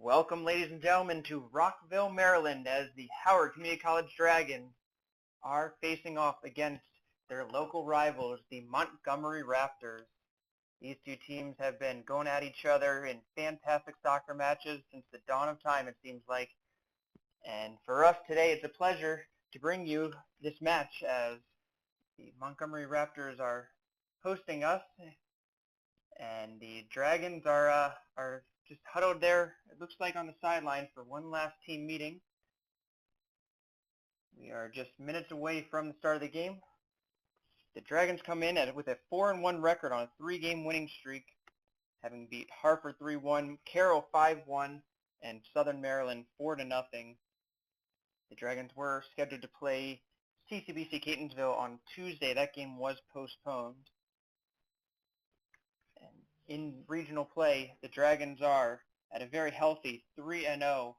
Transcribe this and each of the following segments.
Welcome, ladies and gentlemen, to Rockville, Maryland, as the Howard Community College Dragons are facing off against their local rivals, the Montgomery Raptors. These two teams have been going at each other in fantastic soccer matches since the dawn of time, it seems like. And for us today, it's a pleasure to bring you this match as the Montgomery Raptors are hosting us, and the Dragons are just huddled there, it looks like, on the sideline for one last team meeting. We are just minutes away from the start of the game. The Dragons come in with a 4-1 record on a 3-game winning streak, having beat Hartford 3-1, Carroll 5-1, and Southern Maryland 4-0. The Dragons were scheduled to play CCBC Catonsville on Tuesday. That game was postponed. In regional play, the Dragons are at a very healthy 3-0,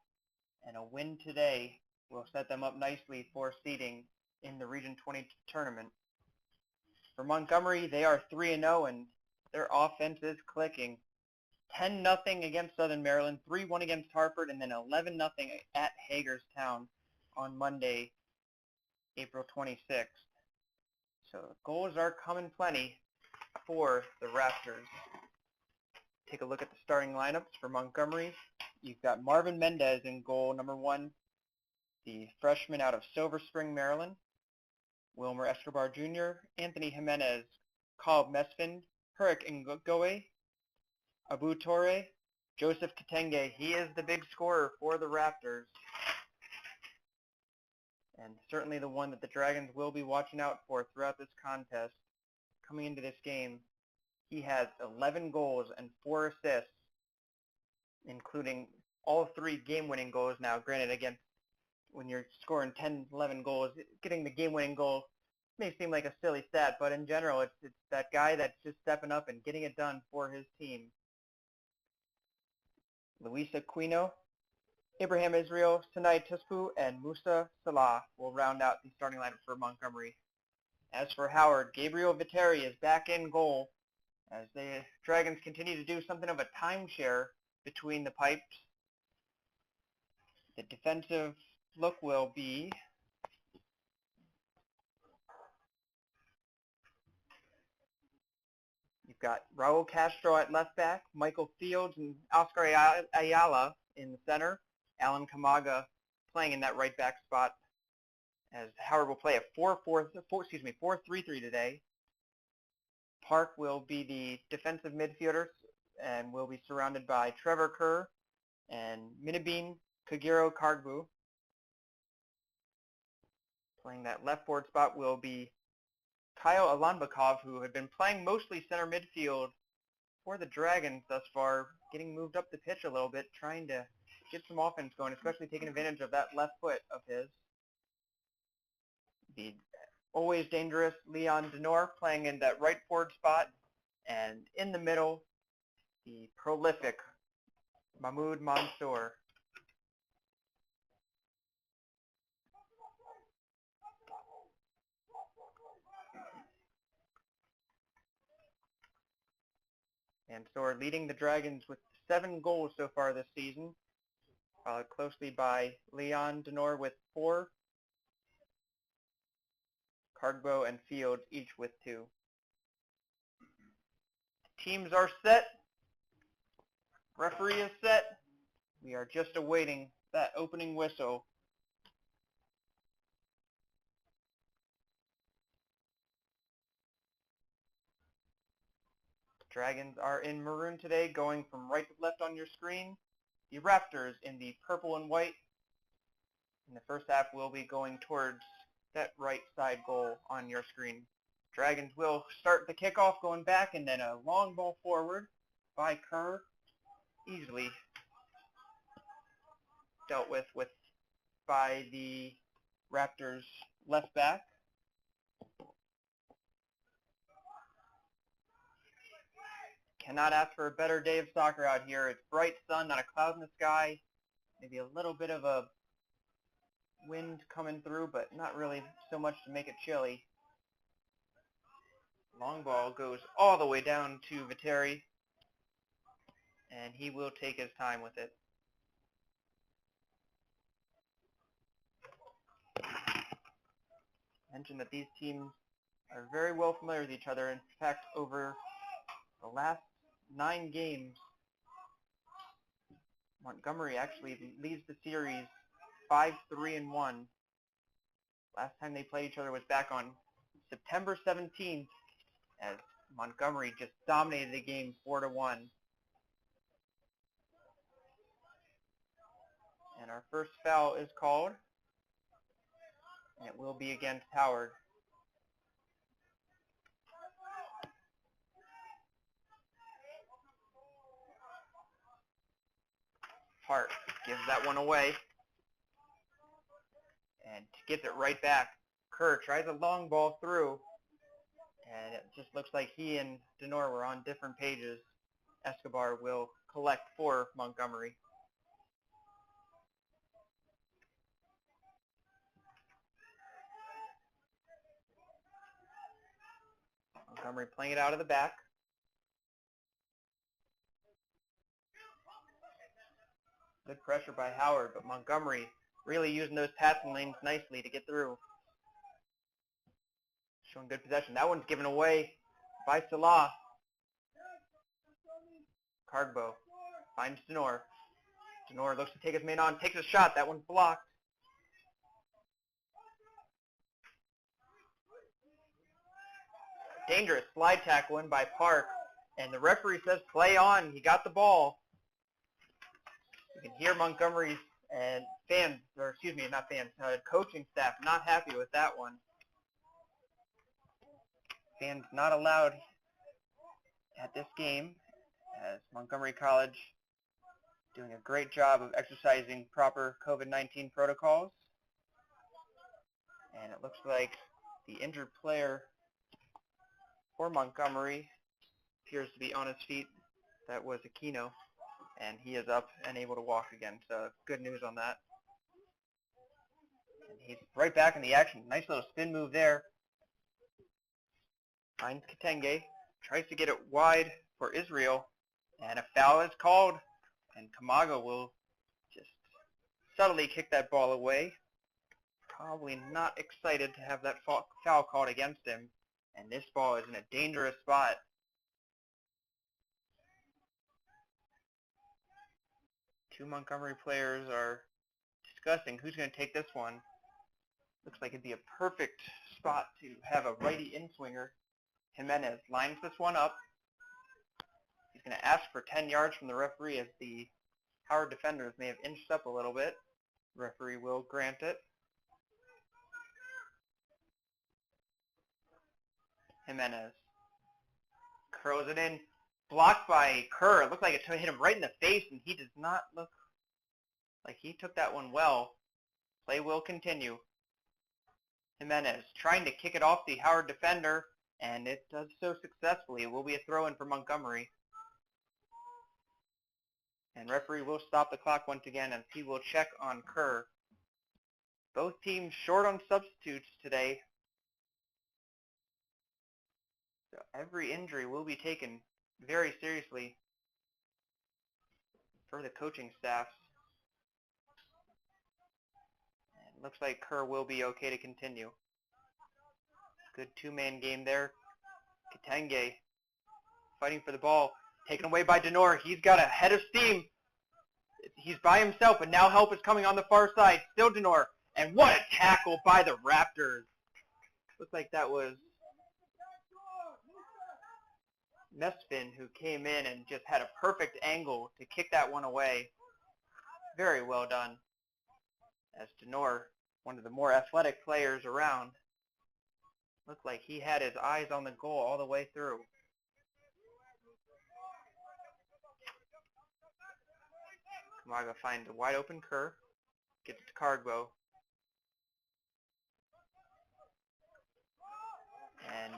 and a win today will set them up nicely for seeding in the Region 20 tournament. For Montgomery, they are 3-0, and their offense is clicking. 10-0 against Southern Maryland, 3-1 against Hartford, and then 11-0 at Hagerstown on Monday, April 26th. So goals are coming plenty for the Raptors. Take a look at the starting lineups for Montgomery. You've got Marvin Mendez in goal, number 1, the freshman out of Silver Spring, Maryland. Wilmer Escobar Jr., Anthony Jimenez, Kalb Mesfin, Hurik Ngowe, Abu Torre, Joseph Katenge. He is the big scorer for the Raptors, and certainly the one that the Dragons will be watching out for throughout this contest. Coming into this game, he has 11 goals and 4 assists, including all 3 game-winning goals. Now, granted, again, when you're scoring 10, 11 goals, getting the game-winning goal may seem like a silly stat, but in general, it's that guy that's just stepping up and getting it done for his team. Luis Aquino, Abraham Israel, Sinai Tuspu, and Musa Salah will round out the starting lineup for Montgomery. As for Howard, Gabriel Viteri is back in goal, as the Dragons continue to do something of a timeshare between the pipes. The defensive look will be you've got Raul Castro at left back, Michael Fields and Oscar Ayala in the center, Alan Kamaga playing in that right back spot, as Howard will play a 4-3-3 today. Park will be the defensive midfielder and will be surrounded by Trevor Kerr and Minabine Kagiro Kargbu. Playing that left forward spot will be Kyle Alanbakov, who had been playing mostly center midfield for the Dragons thus far, getting moved up the pitch a little bit, trying to get some offense going, especially taking advantage of that left foot of his. The always dangerous Leon Denor playing in that right forward spot, and in the middle, the prolific Mahmoud Mansour. Mansour leading the Dragons with 7 goals so far this season, followed closely by Leon Denor with 4, Cardbo and Fields each with 2. Teams are set. Referee is set. We are just awaiting that opening whistle. Dragons are in maroon today, going from right to left on your screen. The Raptors in the purple and white. In the first half, we'll be going towards that right side goal on your screen. Dragons will start the kickoff going back, and then a long ball forward by Kerr, easily dealt with by the Raptors left back. Cannot ask for a better day of soccer out here. It's bright sun, not a cloud in the sky, maybe a little bit of a wind coming through, but not really so much to make it chilly. Long ball goes all the way down to Viteri, and he will take his time with it. mention that these teams are very well familiar with each other. In fact, over the last 9 games, Montgomery actually leads the series 5-3-1. Last time they played each other was back on September 17th, as Montgomery just dominated the game 4-1. And our first foul is called, and it will be against Howard. Hart gives that one away and gets it right back. Kerr tries a long ball through, and it just looks like he and Denor were on different pages. Escobar will collect for Montgomery. Montgomery playing it out of the back. Good pressure by Howard, but Montgomery really using those passing lanes nicely to get through. Showing good possession. That one's given away by Salah. Cargbo finds Denor. Denor looks to take his man on, takes a shot. That one's blocked. Dangerous slide tackle in by Park, and the referee says play on. He got the ball. You can hear Montgomery's and fans, or excuse me, not fans, coaching staff not happy with that one. Fans not allowed at this game, as Montgomery College doing a great job of exercising proper COVID-19 protocols. And it looks like the injured player for Montgomery appears to be on his feet. That was Aquino, and he is up and able to walk again, so good news on that. And he's right back in the action. Nice little spin move there. Finds Katenge, tries to get it wide for Israel, and a foul is called, and Kamaga will just subtly kick that ball away. Probably not excited to have that foul called against him, and this ball is in a dangerous spot. Two Montgomery players are discussing who's going to take this one. Looks like it'd be a perfect spot to have a righty in-swinger. Jimenez lines this one up. He's going to ask for 10 yards from the referee, as the Howard defenders may have inched up a little bit. The referee will grant it. Jimenez curls it in. Blocked by Kerr. It looked like it hit him right in the face, and he does not look like he took that one well. Play will continue. Jimenez trying to kick it off the Howard defender, and it does so successfully. It will be a throw-in for Montgomery. And referee will stop the clock once again, as he will check on Kerr. Both teams short on substitutes today, so every injury will be taken very seriously for the coaching staffs. And looks like Kerr will be okay to continue. Good two-man game there. Katenge fighting for the ball, taken away by Denor. He's got a head of steam. He's by himself, and now help is coming on the far side. Still Denor, and what a tackle by the Raptors. Looks like that was Mesfin, who came in and just had a perfect angle to kick that one away. Very well done. As Denor, one of the more athletic players around, looked like he had his eyes on the goal all the way through. Kamaga finds a wide open Kerr, gets it to Cargbo, and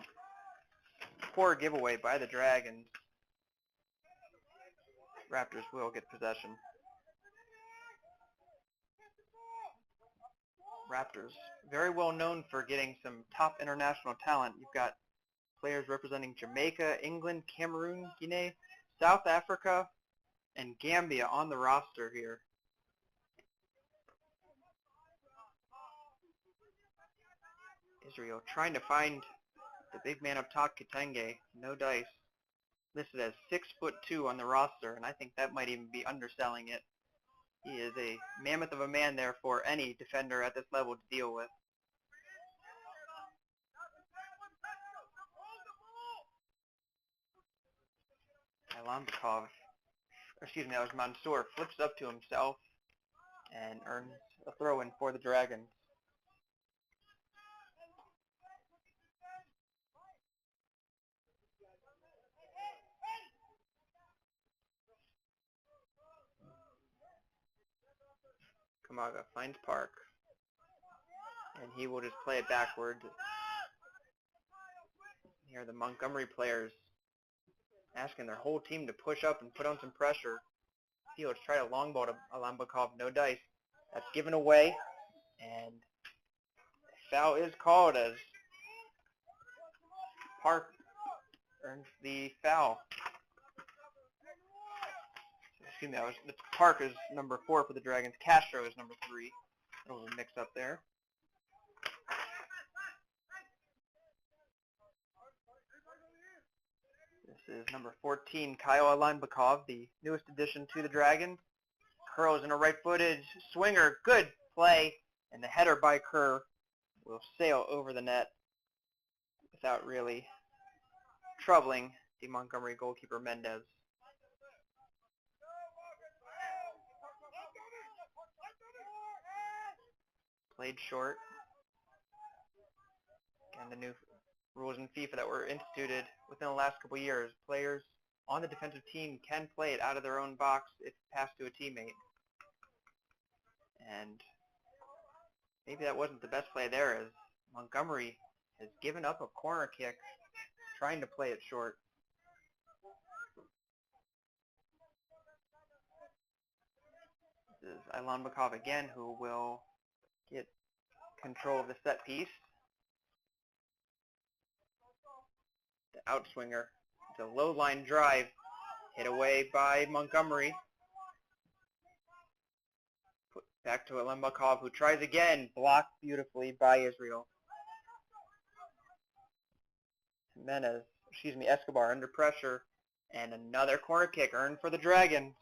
poor giveaway by the Dragons. Raptors will get possession. Raptors, very well known for getting some top international talent. You've got players representing Jamaica, England, Cameroon, Guinea, South Africa, and Gambia on the roster here. Israel trying to find the big man up top, Kitenge. No dice. Listed as 6'2" on the roster, and I think that might even be underselling it. He is a mammoth of a man there for any defender at this level to deal with. That was Mansour, flips up to himself and earns a throw-in for the Dragons. Kamaga finds Park, and he will just play it backward. Here are the Montgomery players asking their whole team to push up and put on some pressure. Fields tried a long ball to Alambakov, no dice. That's given away, and foul is called as Park earns the foul. Excuse me, Park is number 4 for the Dragons. Castro is number 3. A little mix-up there. This is number 14, Kyle Alambakov, the newest addition to the Dragons. Curls in a right-footed swinger. Good play, and the header by Kerr will sail over the net without really troubling the Montgomery goalkeeper Mendez. Played short. Again, the new rules in FIFA that were instituted within the last couple years. Players on the defensive team can play it out of their own box if passed to a teammate. And maybe that wasn't the best play there, as Montgomery has given up a corner kick trying to play it short. This is Alambakov again, who will get control of the set piece. The outswinger. It's a low line drive, hit away by Montgomery. Put back to Alambakov, who tries again, blocked beautifully by Israel. Escobar under pressure, and another corner kick earned for the Dragons.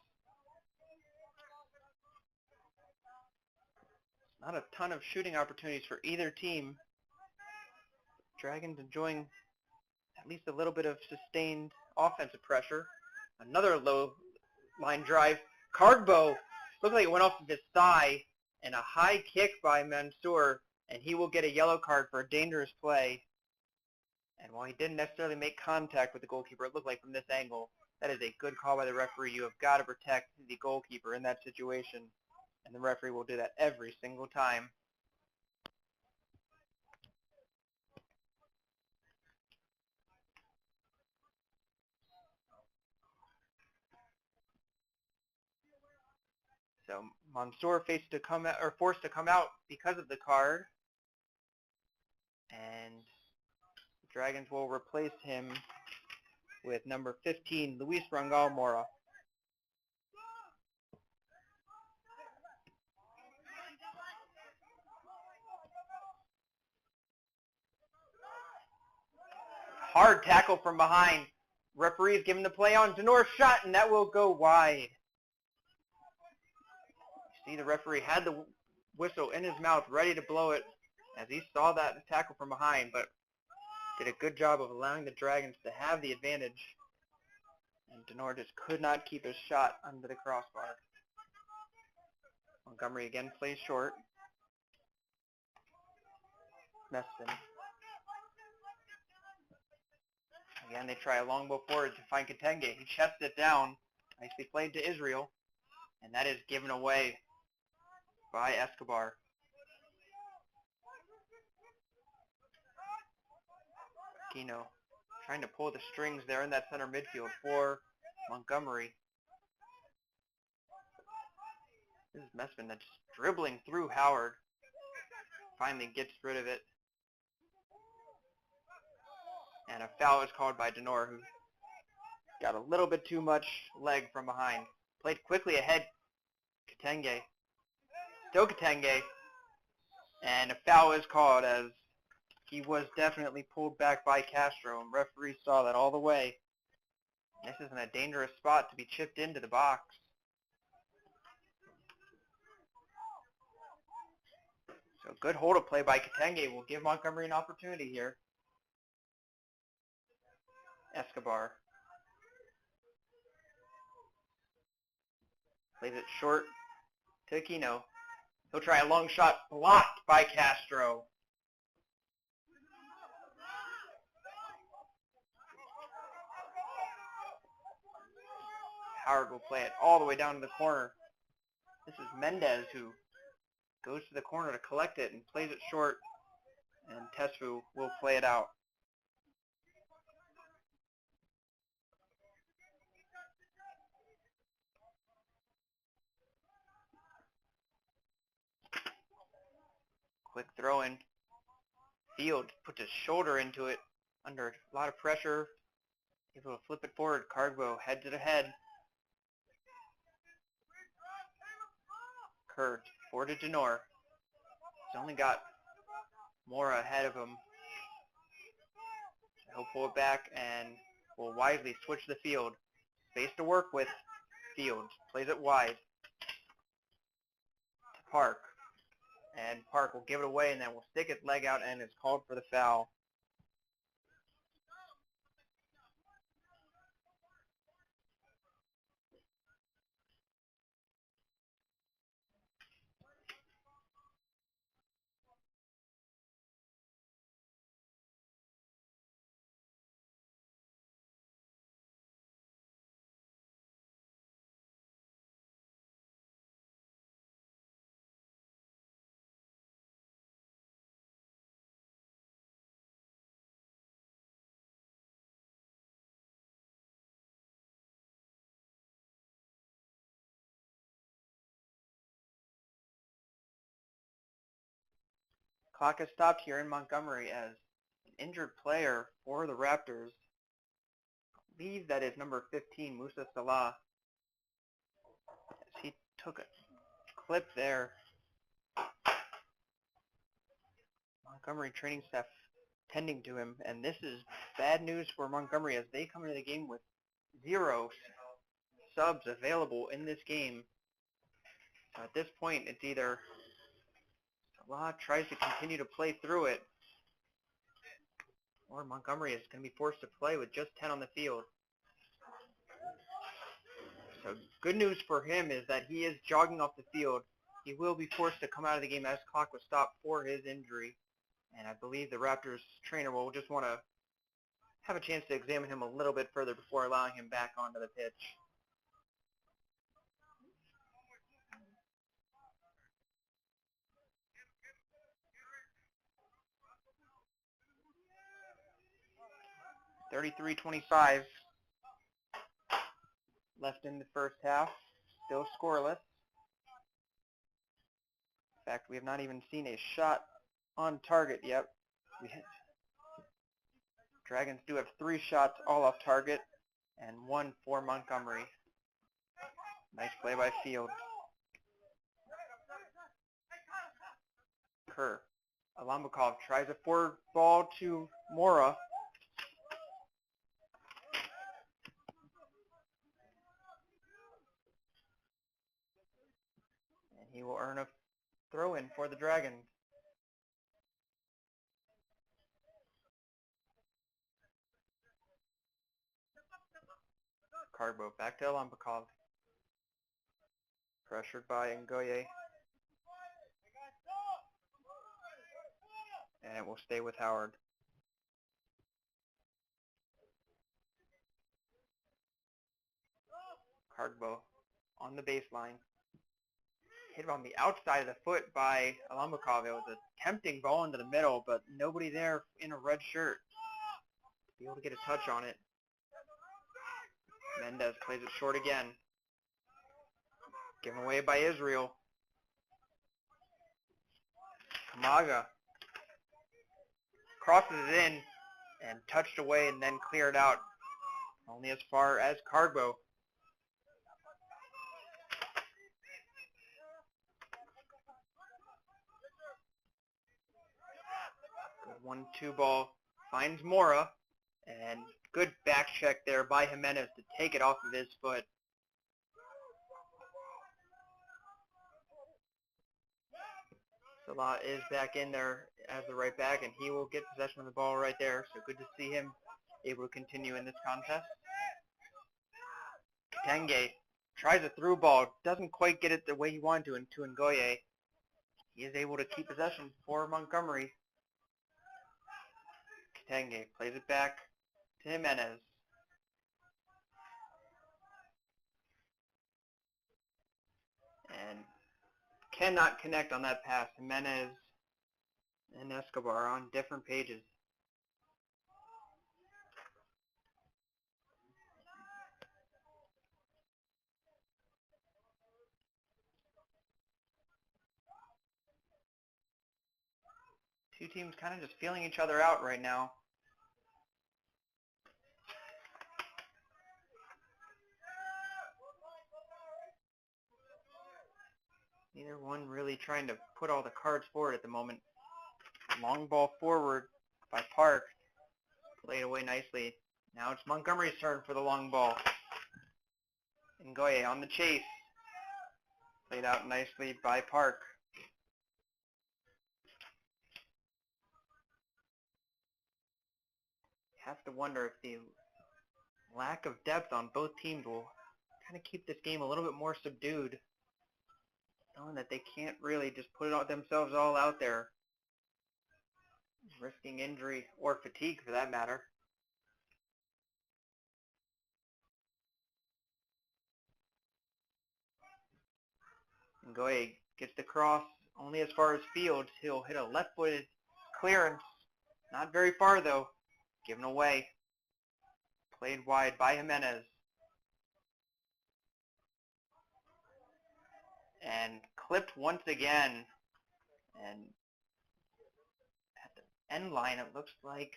Not a ton of shooting opportunities for either team. Dragons enjoying at least a little bit of sustained offensive pressure. Another low line drive. Cargbo looked like it went off of his thigh, and a high kick by Mansour, and he will get a yellow card for a dangerous play. And while he didn't necessarily make contact with the goalkeeper, it looked like from this angle, that is a good call by the referee. You have got to protect the goalkeeper in that situation, and the referee will do that every single time. So Mansour forced to come out because of the card, and the Dragons will replace him with number 15, Luis Rangal Mora. Hard tackle from behind. Referee's giving the play on. Denor's shot, and that will go wide. See, the referee had the whistle in his mouth, ready to blow it, as he saw that tackle from behind, but did a good job of allowing the Dragons to have the advantage. And Denor just could not keep his shot under the crossbar. Montgomery again plays short. Meston. Again, they try a long ball forward to find Kitenge. He chests it down. Nicely played to Israel. And that is given away by Escobar. Aquino trying to pull the strings there in that center midfield for Montgomery. This is Messman that's dribbling through Howard. Finally gets rid of it. And a foul is called by Denor, who got a little bit too much leg from behind. Played quickly ahead. Kitenge. Still Kitenge. And a foul is called as He was definitely pulled back by Castro, and referee saw that all the way. This isn't a dangerous spot to be chipped into the box. So good hold of play by Katenge will give Montgomery an opportunity here. Escobar plays it short to Aquino. He'll try a long shot, blocked by Castro. Howard will play it all the way down to the corner. This is Mendez who goes to the corner to collect it and plays it short, and Tesfu will play it out. Quick throw in. Field puts his shoulder into it under a lot of pressure. Able to flip it forward. Cargbo head to the head. Kerr forward to Denor. He's only got Mora ahead of him. He'll pull it back and will wisely switch the field. Space to work with. Field plays it wide to Park. And Park will give it away and then will stick its leg out and is called for the foul. Clock has stopped here in Montgomery as an injured player for the Raptors. I believe that is number 15, Musa Salah. As he took a clip there. Montgomery training staff tending to him, and this is bad news for Montgomery as they come into the game with 0 subs available in this game. So at this point, it's either Salah tries to continue to play through it, or Montgomery is going to be forced to play with just 10 on the field. So good news for him is that he is jogging off the field. He will be forced to come out of the game as clock was stopped for his injury. And I believe the Raptors trainer will just want to have a chance to examine him a little bit further before allowing him back onto the pitch. $33-25 left in the first half, still scoreless. In fact, we have not even seen a shot on target yet. Dragons do have 3 shots all off target and 1 for Montgomery. Nice play by Field. Kerr. Alambakov tries a forward ball to Mora. And he will earn a throw-in for the Dragons. Carbo back to Alambakov. Pressured by Ngoye. And it will stay with Howard. Carbo on the baseline. Hit on the outside of the foot by Alambakov. It was a tempting ball into the middle, but nobody there in a red shirt to be able to get a touch on it. Mendez plays it short again. Given away by Israel. Kamaga crosses it in and touched away and then cleared out only as far as Carbo. Good The 1-2 ball finds Mora, and good back check there by Jimenez to take it off of his foot. Salah is back in there as the right back, and he will get possession of the ball right there. So good to see him able to continue in this contest. Kitenge tries a through ball, doesn't quite get it the way he wanted to into Ngoye. He is able to keep possession for Montgomery. Kitenge plays it back to Jimenez. And cannot connect on that pass. Jimenez and Escobar on different pages. Two teams kind of just feeling each other out right now. Neither one really trying to put all the cards forward at the moment. Long ball forward by Park. Played away nicely. Now it's Montgomery's turn for the long ball. Ngoye on the chase. Played out nicely by Park. Have to wonder if the lack of depth on both teams will kind of keep this game a little bit more subdued, knowing that they can't really just put it all themselves all out there, risking injury or fatigue for that matter. Ngoye gets the cross only as far as Fields. He'll hit a left-footed clearance, not very far though. Given away. Played wide by Jimenez. And clipped once again. And at the end line, it looks like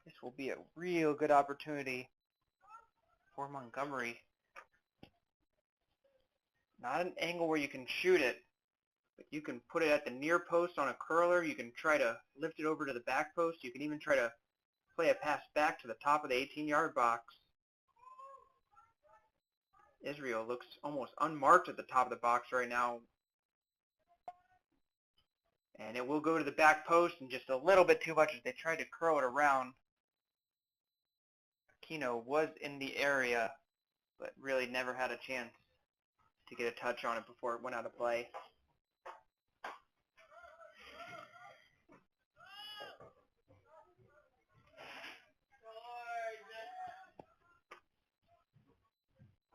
this will be a real good opportunity for Montgomery. Not an angle where you can shoot it, but you can put it at the near post on a curler. You can try to lift it over to the back post. You can even try to play a pass back to the top of the 18-yard box. Israel looks almost unmarked at the top of the box right now. And it will go to the back post and just a little bit too much as they tried to curl it around. Aquino was in the area, but really never had a chance to get a touch on it before it went out of play.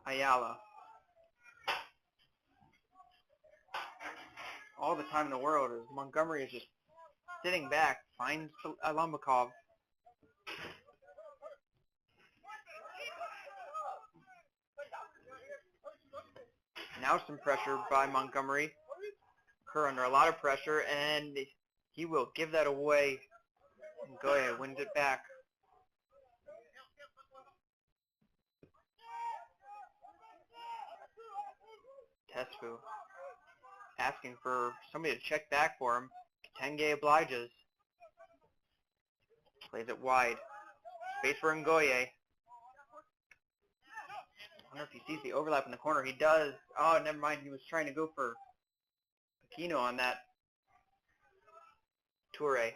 Ayala. All the time in the world as Montgomery is just sitting back, finds Lombakov. Now some pressure by Montgomery. Kerr under a lot of pressure, and he will give that away. Ngoye wins it back. Tesfu asking for somebody to check back for him. Kitenge obliges. Plays it wide. Space for Ngoye. I wonder if he sees the overlap in the corner. He does. Oh, never mind. He was trying to go for Aquino on that. Toure.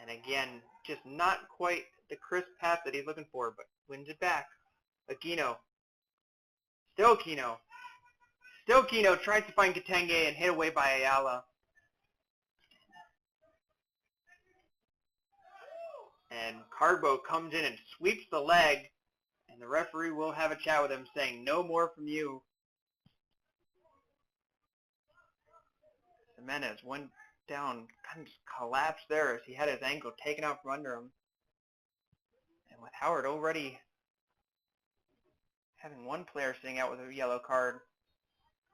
And again, just not quite the crisp pass that he's looking for, but wins it back. Aquino. Still Aquino. Still Aquino tries to find Kitenge and hit away by Ayala. And Carbo comes in and sweeps the leg, and the referee will have a chat with him saying, no more from you. Jimenez went down, kind of just collapsed there as he had his ankle taken out from under him. And with Howard already having one player sitting out with a yellow card,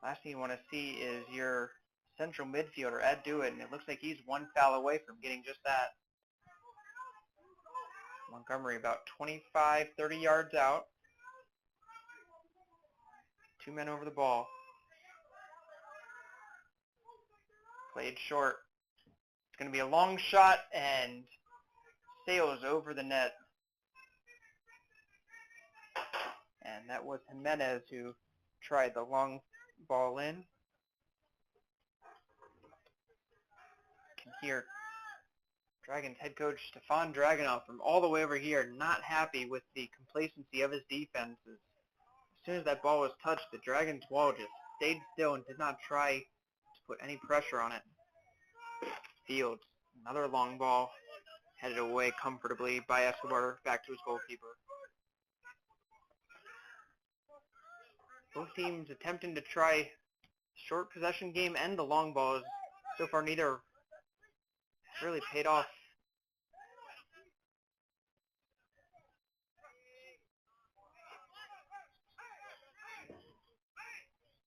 last thing you want to see is your central midfielder, Ed Dewitt, and it looks like he's one foul away from getting just that. Montgomery about 25, 30 yards out. Two men over the ball. Played short. It's going to be a long shot and sails over the net. And that was Jimenez who tried the long ball in. You can hear Dragons head coach Stefan Dragunov from all the way over here not happy with the complacency of his defenses. As soon as that ball was touched, the Dragons' wall just stayed still and did not try to put any pressure on it. Fields, another long ball, headed away comfortably by Escobar back to his goalkeeper. Both teams attempting to try short possession game and the long balls. So far, neither has really paid off.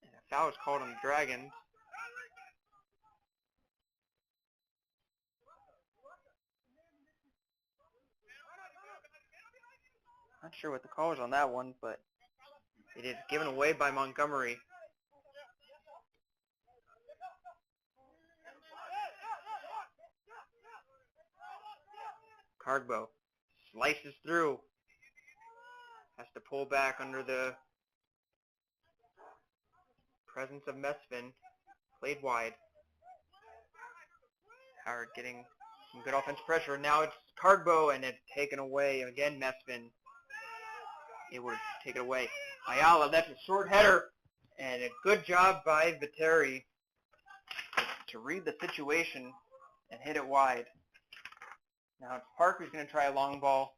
And a foul is called on the Dragons. Not sure what the call was on that one, but it is given away by Montgomery. Cardbo slices through. Has to pull back under the presence of Mesfin. Played wide. Howard getting some good offensive pressure. Now it's Cardbo, and it's taken away. Again, Mesfin able to take it away. Ayala, that's a short header, and a good job by Viteri to read the situation and hit it wide. Now it's Parker who's going to try a long ball.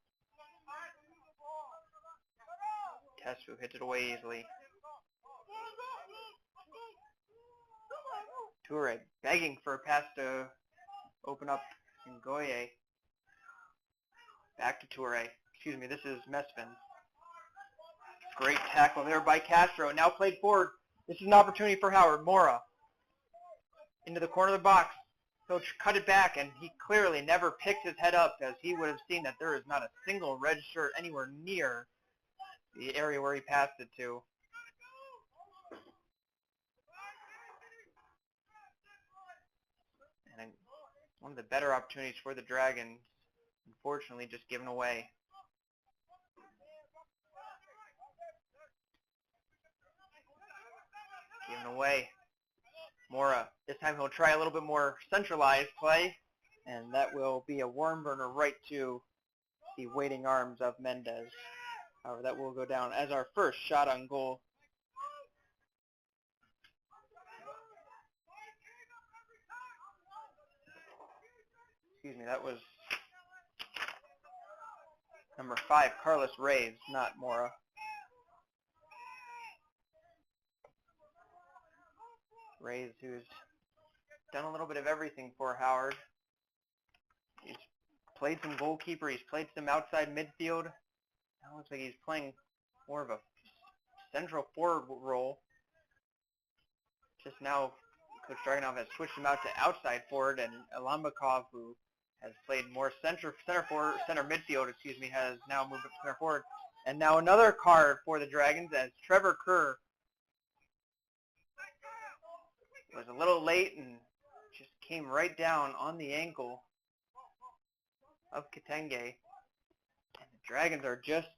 Tesfu hits it away easily. Toure begging for a pass to open up Ngoye. Back to Toure. Excuse me, this is Mesfin. Great tackle there by Castro. Now played forward. This is an opportunity for Howard. Mora into the corner of the box. He'll cut it back, and he clearly never picks his head up, as he would have seen that there is not a single red shirt anywhere near the area where he passed it to. And one of the better opportunities for the Dragons, unfortunately, just given away. Given away. Mora, this time he'll try a little bit more centralized play, and that will be a worm burner right to the waiting arms of Mendez. However, that will go down as our first shot on goal. Excuse me, that was number 5, Carlos Reyes, not Mora. Reyes, who's done a little bit of everything for Howard. He's played some goalkeeper, he's played some outside midfield. Now it looks like he's playing more of a central forward role. Just now, Coach Dragunov has switched him out to outside forward, and Alambakov, who has played more center midfield, has now moved up to center forward. And now another card for the Dragons, as Trevor Kerr was a little late and just came right down on the ankle of Kitenge. And the Dragons are just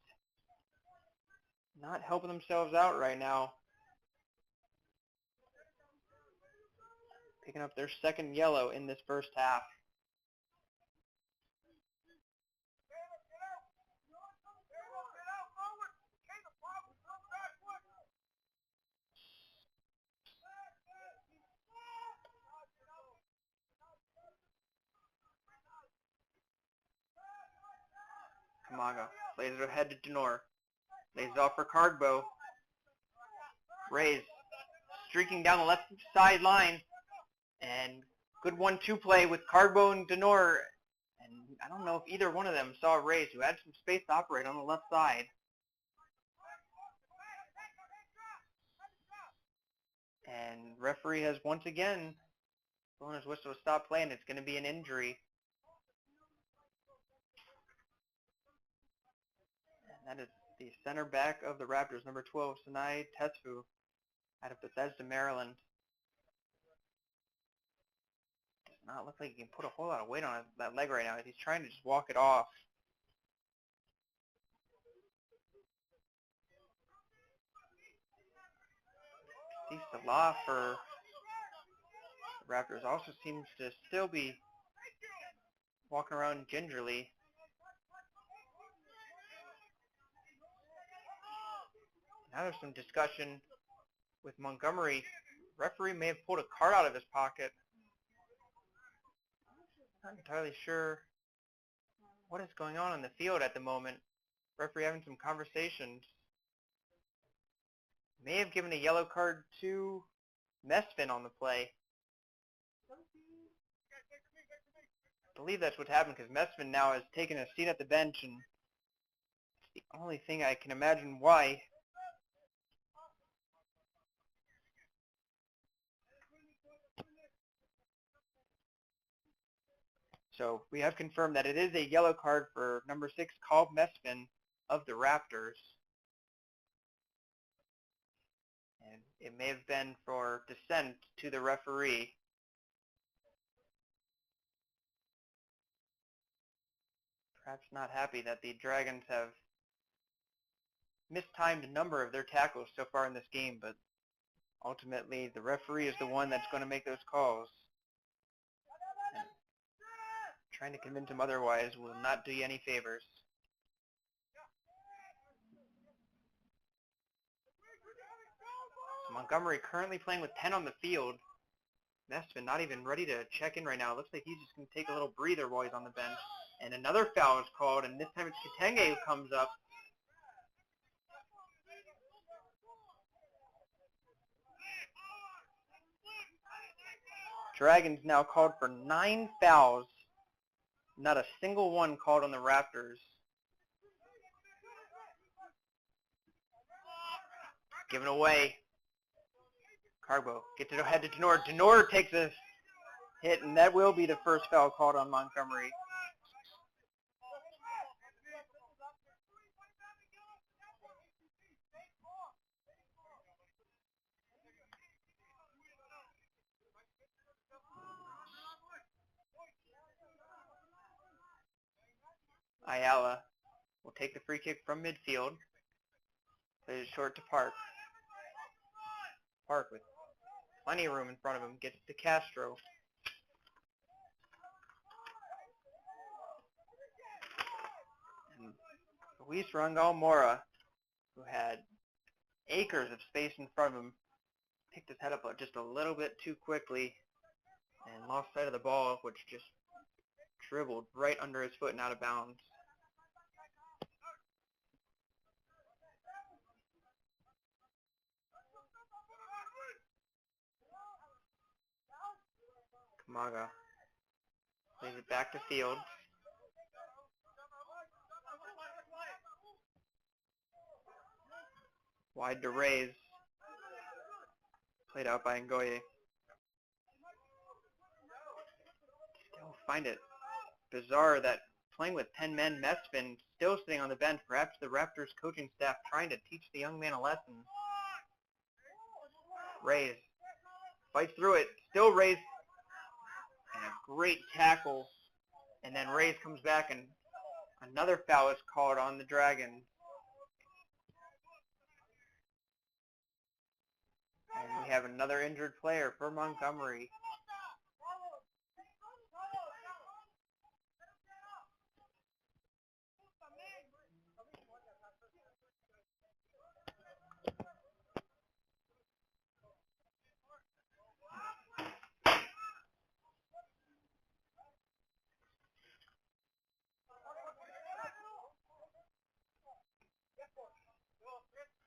not helping themselves out right now. Picking up their second yellow in this first half. Kamaga lays it ahead to Denor. Lays it off for Cardbo. Reyes streaking down the left side line. And good 1-2 play with Cardbo and Denor. And I don't know if either one of them saw Reyes, who had some space to operate on the left side. And referee has once again blown his whistle to stop play, and it's going to be an injury. And that is the center back of the Raptors, number 12, Sinai Tesfu, out of Bethesda, Maryland. Does not look like he can put a whole lot of weight on that leg right now. He's trying to just walk it off. Steve Salah for the Raptors also seems to still be walking around gingerly. Now there's some discussion with Montgomery. Referee may have pulled a card out of his pocket. Not entirely sure what is going on in the field at the moment. Referee having some conversations. May have given a yellow card to Mesfin on the play. I believe that's what happened because Mesfin now has taken a seat at the bench, and it's the only thing I can imagine why. So we have confirmed that it is a yellow card for number 6, Carl Mesfin of the Raptors. And it may have been for dissent to the referee. Perhaps not happy that the Dragons have mistimed a number of their tackles so far in this game, but ultimately the referee is the one that's going to make those calls. And trying to convince him otherwise will not do you any favors. Montgomery currently playing with 10 on the field. Mesfin not even ready to check in right now. It looks like he's just going to take a little breather while he's on the bench. And another foul is called, and this time it's Kitenge who comes up. Dragons now called for 9 fouls. Not a single one called on the Raptors. Given away. Carbo gets it ahead to Denor. Denor takes a hit, and that will be the first foul called on Montgomery. Ayala will take the free kick from midfield. Plays it short to Park. Park with plenty of room in front of him. Gets to Castro. And Luis Rangal Mora, who had acres of space in front of him, picked his head up just a little bit too quickly and lost sight of the ball, which just dribbled right under his foot and out of bounds. Kamaga plays it back to field. Wide to Reyes. Played out by Ngoye. Still find it bizarre that playing with 10 men, Mesfin still sitting on the bench. Perhaps the Raptors coaching staff trying to teach the young man a lesson. Reyes fights through it. Still Reyes. And a great tackle. And then Reyes comes back and another foul is called on the Dragons. And we have another injured player for Montgomery.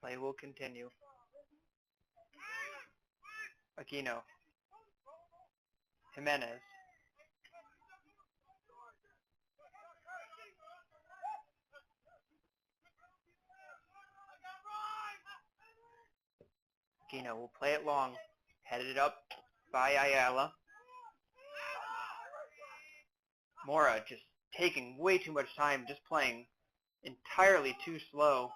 Play will continue. Aquino. Jimenez. Aquino will play it long. Headed it up by Ayala. Mora just taking way too much time, just playing entirely too slow.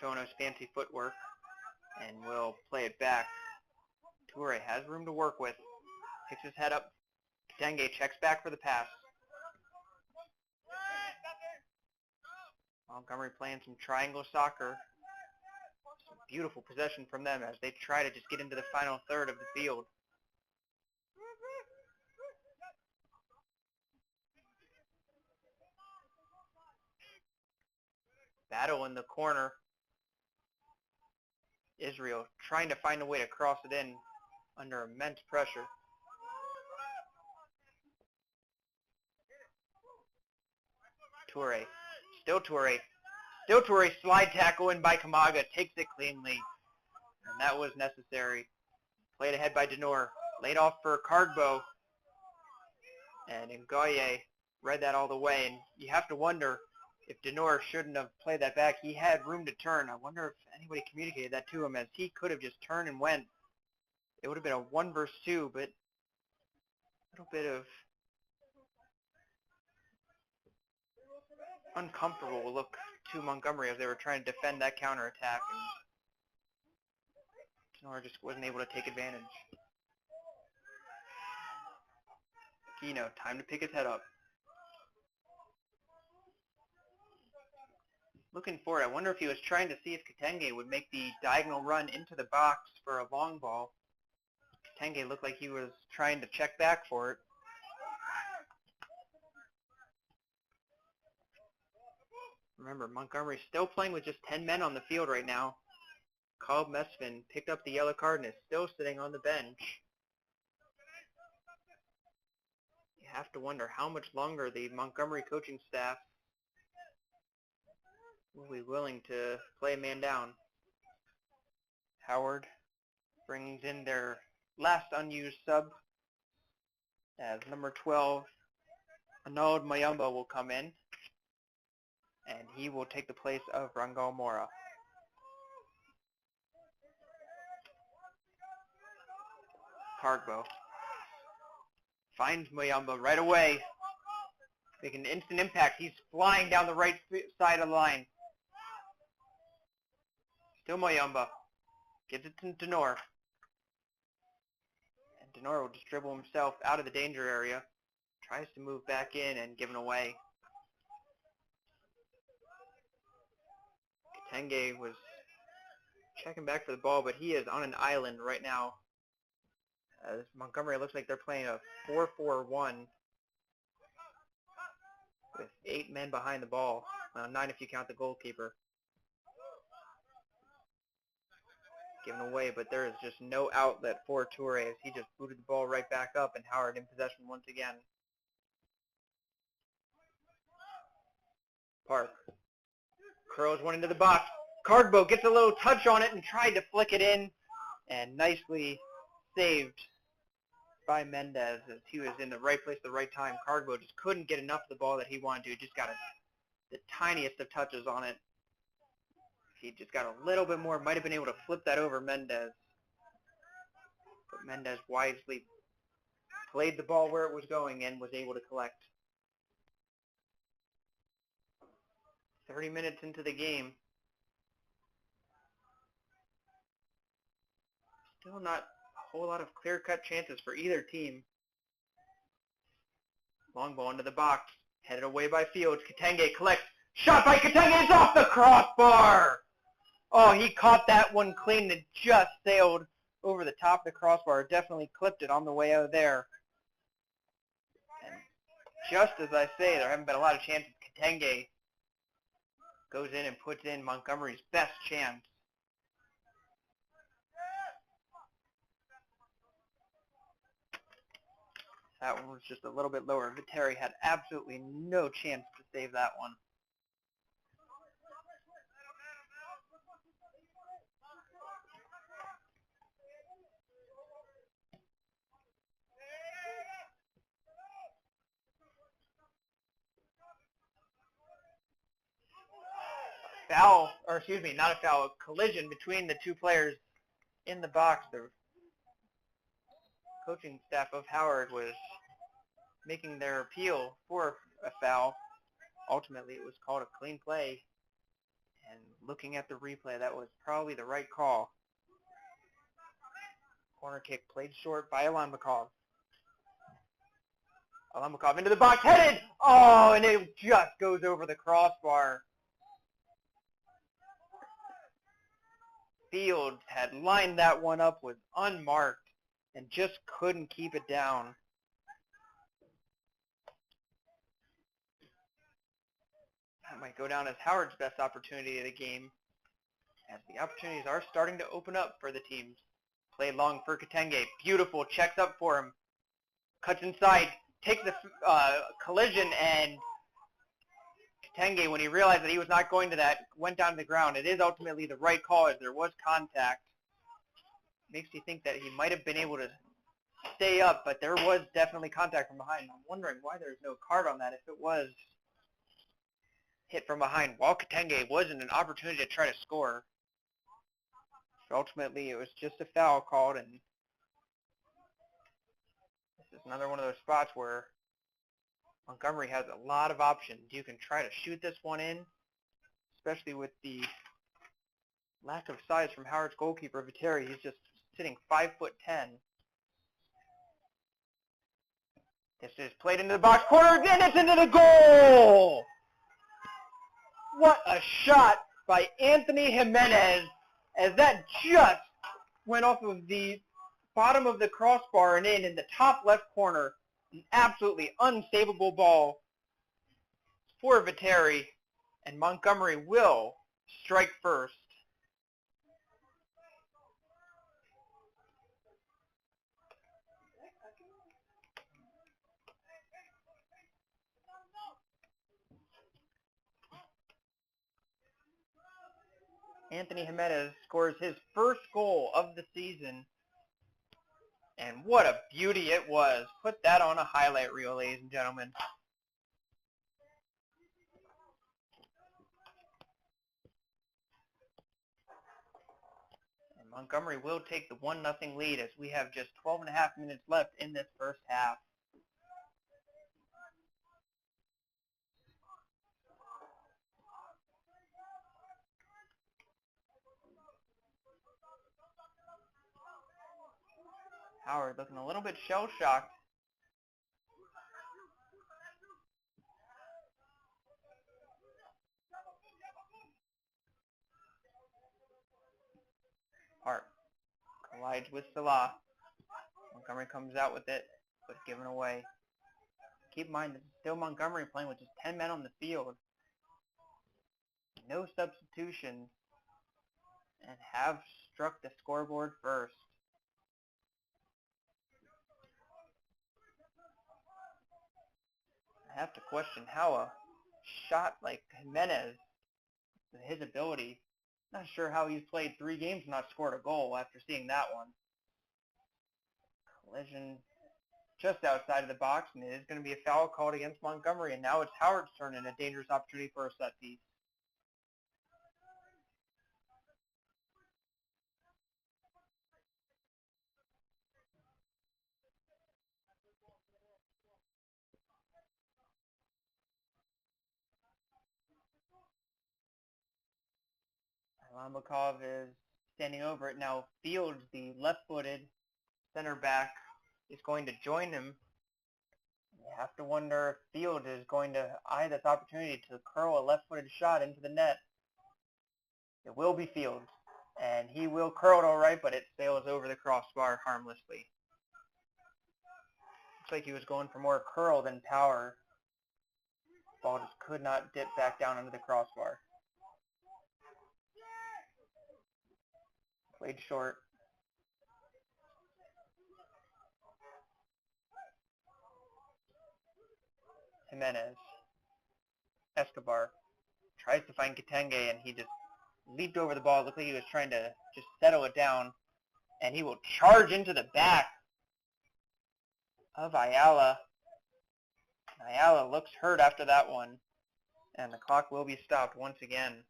showing us fancy footwork, and we'll play it back. Toure has room to work with. Picks his head up. Katenge checks back for the pass. Montgomery playing some triangle soccer. Some beautiful possession from them as they try to just get into the final third of the field. Battle in the corner. Israel trying to find a way to cross it in under immense pressure. Toure. Still Toure. Slide tackle in by Kamaga. Takes it cleanly. And that was necessary. Played ahead by Denor. Laid off for Cargbo. And Ngoye read that all the way. And you have to wonder if Denor shouldn't have played that back. He had room to turn. I wonder if anybody communicated that to him, as he could have just turned and went. It would have been a 1 versus 2, but a little bit of uncomfortable look to Montgomery as they were trying to defend that counterattack. And Denor just wasn't able to take advantage. Aquino, time to pick his head up. Looking forward, I wonder if he was trying to see if Katenge would make the diagonal run into the box for a long ball. Katenge looked like he was trying to check back for it. Remember, Montgomery still playing with just 10 men on the field right now. Kalb Mesfin picked up the yellow card and is still sitting on the bench. You have to wonder how much longer the Montgomery coaching staff will be willing to play a man down. Howard brings in their last unused sub as number 12, Arnold Mayumba, will come in, and he will take the place of Rangal Mora. Cargbo finds Mayumba right away, making an instant impact. He's flying down the right side of the line. Still Mayumba. Gives it to Denor. And Denor will just dribble himself out of the danger area. Tries to move back in and give it away. Katenge was checking back for the ball, but he is on an island right now. Montgomery looks like they're playing a 4-4-1 with 8 men behind the ball. 9 if you count the goalkeeper. Given away, but there is just no outlet for Toure as he just booted the ball right back up, and Howard in possession once again. Park curls one into the box. Cargbo gets a little touch on it and tried to flick it in, and nicely saved by Mendez as he was in the right place at the right time. Cargbo just couldn't get enough of the ball that he wanted to. Just got the tiniest of touches on it. He just got a little bit more, might have been able to flip that over Mendez. But Mendez wisely played the ball where it was going and was able to collect. 30 minutes into the game. Still not a whole lot of clear-cut chances for either team. Long ball into the box. Headed away by Fields. Katenge collects. Shot by Katenge. It's off the crossbar! Oh, he caught that one clean and just sailed over the top of the crossbar. Definitely clipped it on the way out of there. And just as I say, there haven't been a lot of chances. Katenge goes in and puts in Montgomery's best chance. That one was just a little bit lower. Viteri had absolutely no chance to save that one. Foul, or excuse me, not a foul, a collision between the two players in the box. The coaching staff of Howard was making their appeal for a foul. Ultimately, it was called a clean play, And looking at the replay, that was probably the right call. Corner kick played short by Alamakov. Alamakov into the box, headed! Oh, and it just goes over the crossbar. Fields had lined that one up with unmarked and just couldn't keep it down. That might go down as Howard's best opportunity of the game, as the opportunities are starting to open up for the teams. Play long for Katenge. Beautiful. Checks up for him. Cuts inside. Takes the collision, and Katenge, when he realized that he was not going to that, went down to the ground. It is ultimately the right call as there was contact. Makes you think that he might have been able to stay up, but there was definitely contact from behind. I'm wondering why there's no card on that if it was hit from behind, while Katenge was in an opportunity to try to score. So ultimately, it was just a foul called, and this is another one of those spots where Montgomery has a lot of options. You can try to shoot this one in, especially with the lack of size from Howard's goalkeeper, Viteri. He's just sitting 5'10". This is played into the box corner, and it's into the goal! What a shot by Anthony Jimenez, as that just went off of the bottom of the crossbar and in the top left corner. An absolutely unsavable ball for Viteri, and Montgomery will strike first. Anthony Jimenez scores his first goal of the season, and what a beauty it was. Put that on a highlight reel, ladies and gentlemen. And Montgomery will take the 1-0 lead as we have just 12.5 minutes left in this first half. Howard looking a little bit shell-shocked. Hart collides with Salah. Montgomery comes out with it, but given away. Keep in mind, this is still Montgomery playing with just 10 men on the field. No substitutions, and have struck the scoreboard first. I have to question how a shot like Jimenez, with his ability, not sure how he's played 3 games and not scored a goal after seeing that one. Collision just outside of the box, and it is going to be a foul called against Montgomery, and now it's Howard's turn and a dangerous opportunity for a set piece. Alamakov is standing over it. Now Fields, the left-footed center back, is going to join him. You have to wonder if Fields is going to eye this opportunity to curl a left-footed shot into the net. It will be Fields, and he will curl it all right, but it sails over the crossbar harmlessly. Looks like he was going for more curl than power. Ball just could not dip back down under the crossbar. Played short. Jimenez. Escobar tries to find Katenge, and he just leaped over the ball. It looked like he was trying to just settle it down, and he will charge into the back of Ayala. Ayala looks hurt after that one, and the clock will be stopped once again.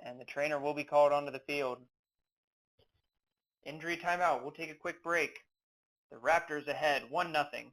And the trainer will be called onto the field. Injury timeout. We'll take a quick break. The Raptors ahead, 1-0.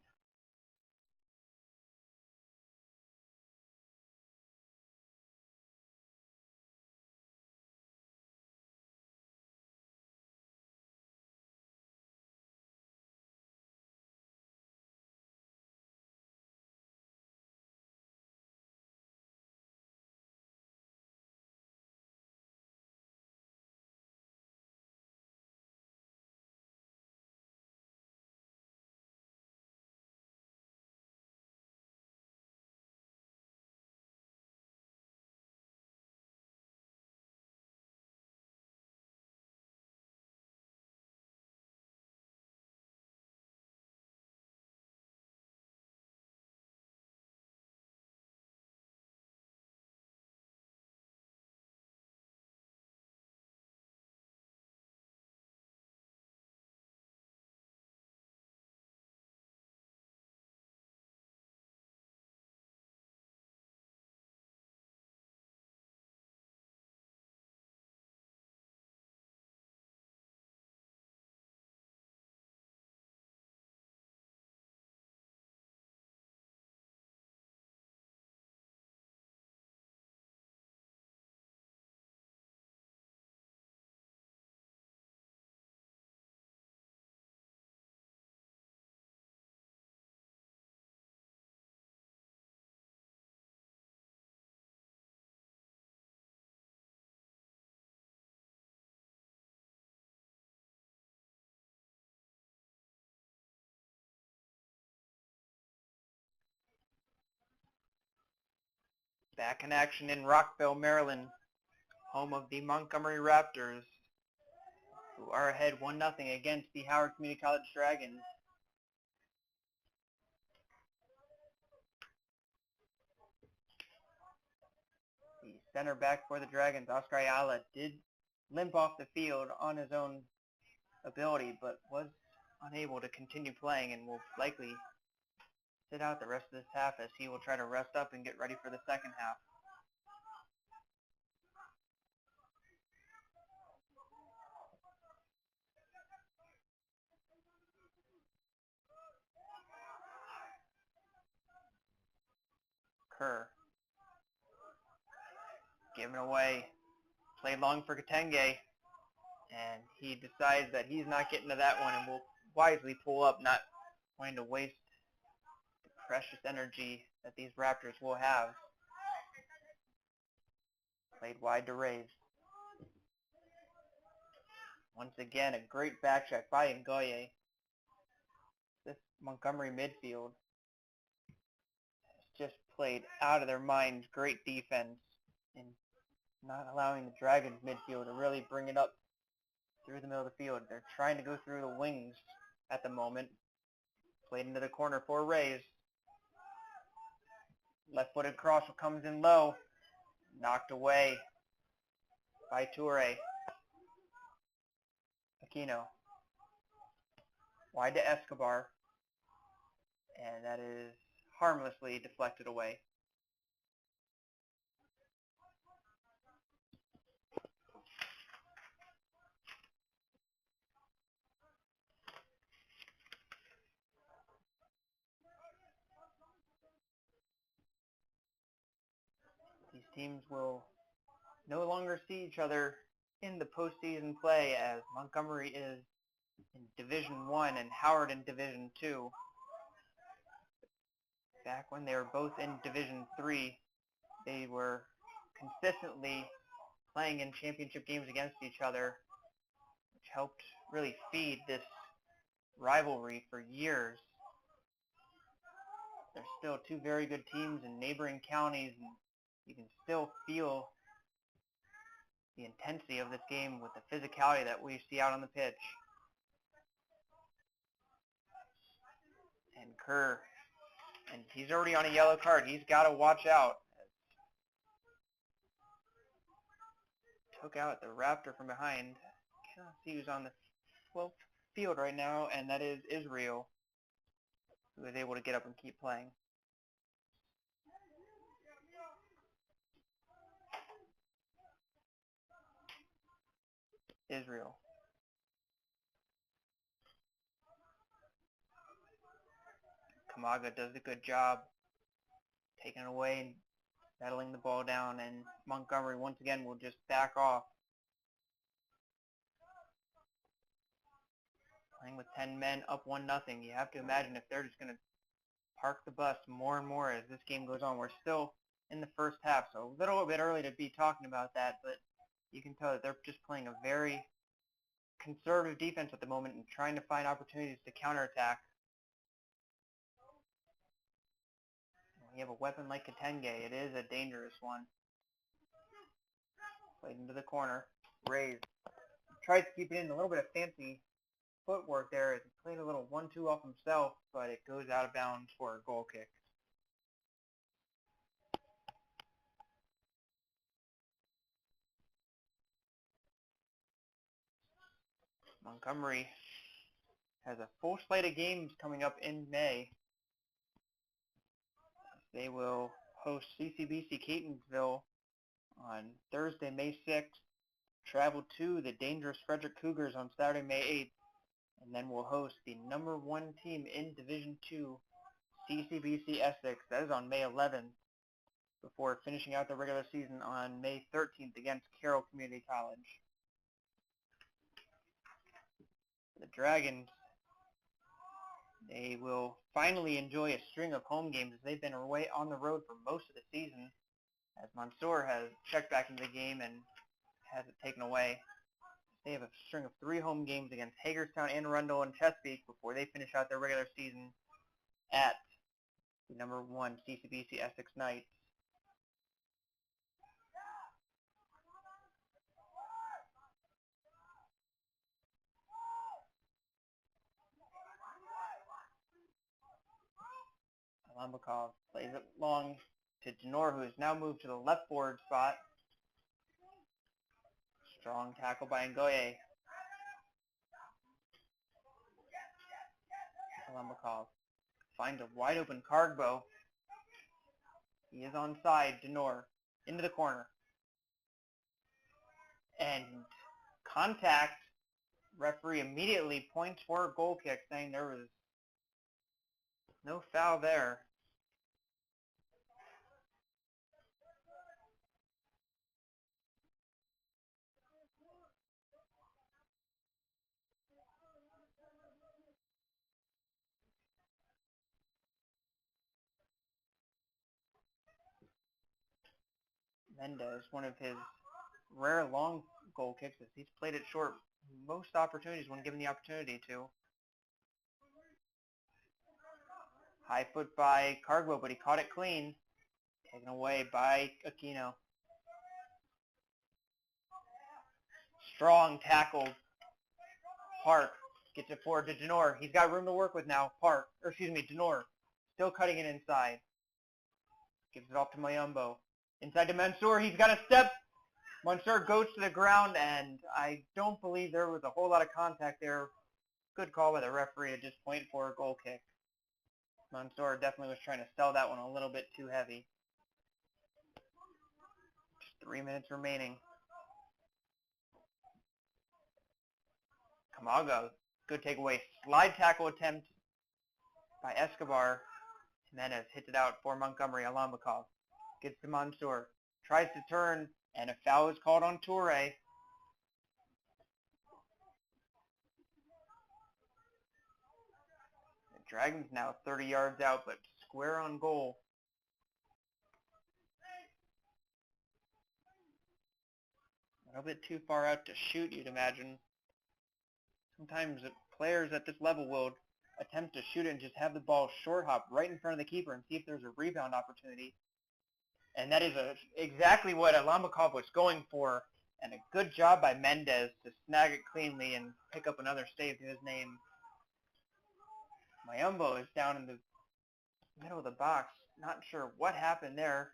Back in action in Rockville, Maryland, home of the Montgomery Raptors, who are ahead 1-0 against the Howard Community College Dragons. The center back for the Dragons, Oscar Ayala, did limp off the field on his own ability, but was unable to continue playing and will likely sit out the rest of this half as he will try to rest up and get ready for the second half. Kerr, giving away, played long for Katenge, and he decides that he's not getting to that one and will wisely pull up, not wanting to waste the precious energy that these Raptors will have. Played wide to Rays. Once again, a great back check by Ngoye. This Montgomery midfield has just played out of their minds. Great defense and not allowing the Dragons midfield to really bring it up through the middle of the field. They're trying to go through the wings at the moment. Played into the corner for Rays. Left-footed cross comes in low. Knocked away by Toure. Aquino. Wide to Escobar. And that is harmlessly deflected away. These teams will no longer see each other in the postseason play, as Montgomery is in Division I and Howard in Division II. Back when they were both in Division III, they were consistently playing in championship games against each other, which helped really feed this rivalry for years. There's still two very good teams in neighboring counties, and you can still feel the intensity of this game with the physicality that we see out on the pitch. And Kerr, and he's already on a yellow card. He's got to watch out. Took out the Raptor from behind. Cannot see who's on the field right now, and that is Israel, who is able to get up and keep playing. Israel. Kamaga does a good job taking it away and settling the ball down, and Montgomery once again will just back off. Playing with 10 men up 1-0. You have to imagine if they're just going to park the bus more and more as this game goes on. We're still in the first half, so a little bit early to be talking about that, but you can tell that they're just playing a very conservative defense at the moment and trying to find opportunities to counterattack. When you have a weapon like Katenge, it is a dangerous one. Played into the corner. Rays tries to keep it in. A little bit of fancy footwork there as he played a little 1-2 off himself, but it goes out of bounds for a goal kick. Montgomery has a full slate of games coming up in May. They will host CCBC Catonsville on Thursday, May 6th, travel to the dangerous Frederick Cougars on Saturday, May 8th, and then we'll host the number 1 team in Division II, CCBC Essex. That is on May 11th, before finishing out the regular season on May 13th against Carroll Community College. The Dragons, they will finally enjoy a string of home games as they've been away on the road for most of the season, as Mansour has checked back into the game and has it taken away. They have a string of 3 home games against Hagerstown, Anne Arundel, and Chesapeake before they finish out their regular season at the number 1 CCBC Essex Knights. Alambakov plays it long to Denor, who has now moved to the left forward spot. Strong tackle by Ngoye. Alambakov finds a wide open Kargbo. He is onside. Denor into the corner. And contact. Referee immediately points for a goal kick, saying there was no foul there. Mendez, one of his rare long goal kicks, as he's played it short most opportunities when given the opportunity to. High foot by Kargbo, but he caught it clean. Taken away by Aquino. Strong tackle. Park gets it forward to Denor. He's got room to work with now. Denor. Still cutting it inside. Gives it off to Mayumbo. Inside to Mansour. He's got a step. Mansour goes to the ground, and I don't believe there was a whole lot of contact there. Good call by the referee to just point for a goal kick. Mansour definitely was trying to sell that one a little bit too heavy. Just 3 minutes remaining. Kamaga, good takeaway. Slide tackle attempt by Escobar. Jimenez hits it out for Montgomery. Alambakov gets to Mansour. Tries to turn, and a foul is called on Toure. The Dragons now 30 yards out, but square on goal. A little bit too far out to shoot, you'd imagine. Sometimes players at this level will attempt to shoot it and just have the ball short hop right in front of the keeper and see if there's a rebound opportunity. And that is exactly what Alambakov was going for. And a good job by Mendez to snag it cleanly and pick up another save to his name. Mayumbo is down in the middle of the box. Not sure what happened there.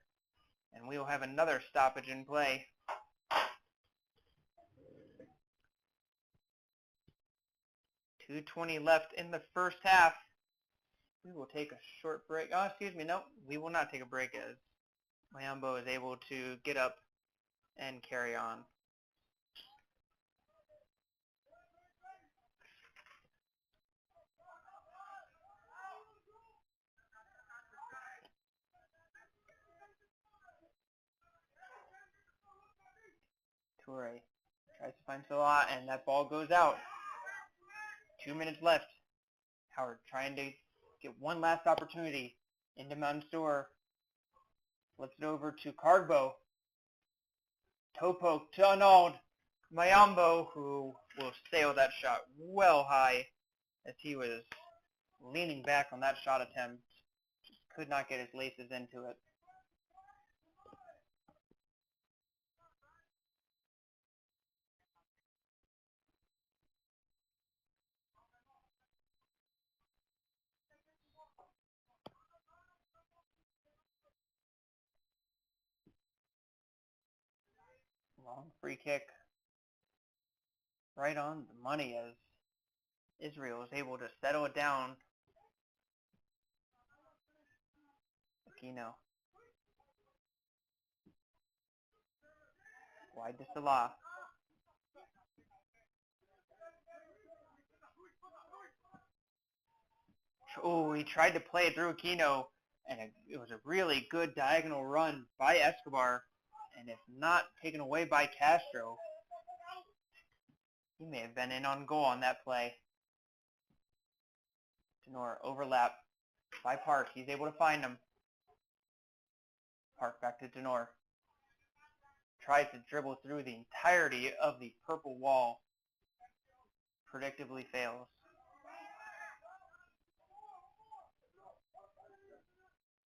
And we will have another stoppage in play. .220 left in the first half. We will take a short break. Oh, excuse me. No, we will not take a break as Mayumbo is able to get up and carry on. Toure tries to find Salah, and that ball goes out. 2 minutes left. Howard trying to get one last opportunity into Mansour. Flips it over to Kargbo. Toe poke to Arnold. Mayumbo, who will sail that shot well high as he was leaning back on that shot attempt. Just could not get his laces into it. Long free kick. Right on the money as Israel is able to settle it down. Aquino. Wide to Salah. Oh, he tried to play it through Aquino, and it was a really good diagonal run by Escobar. And if not taken away by Castro, he may have been in on goal on that play. Denor overlap by Park. He's able to find him. Park back to Denor. Tries to dribble through the entirety of the purple wall. Predictably fails.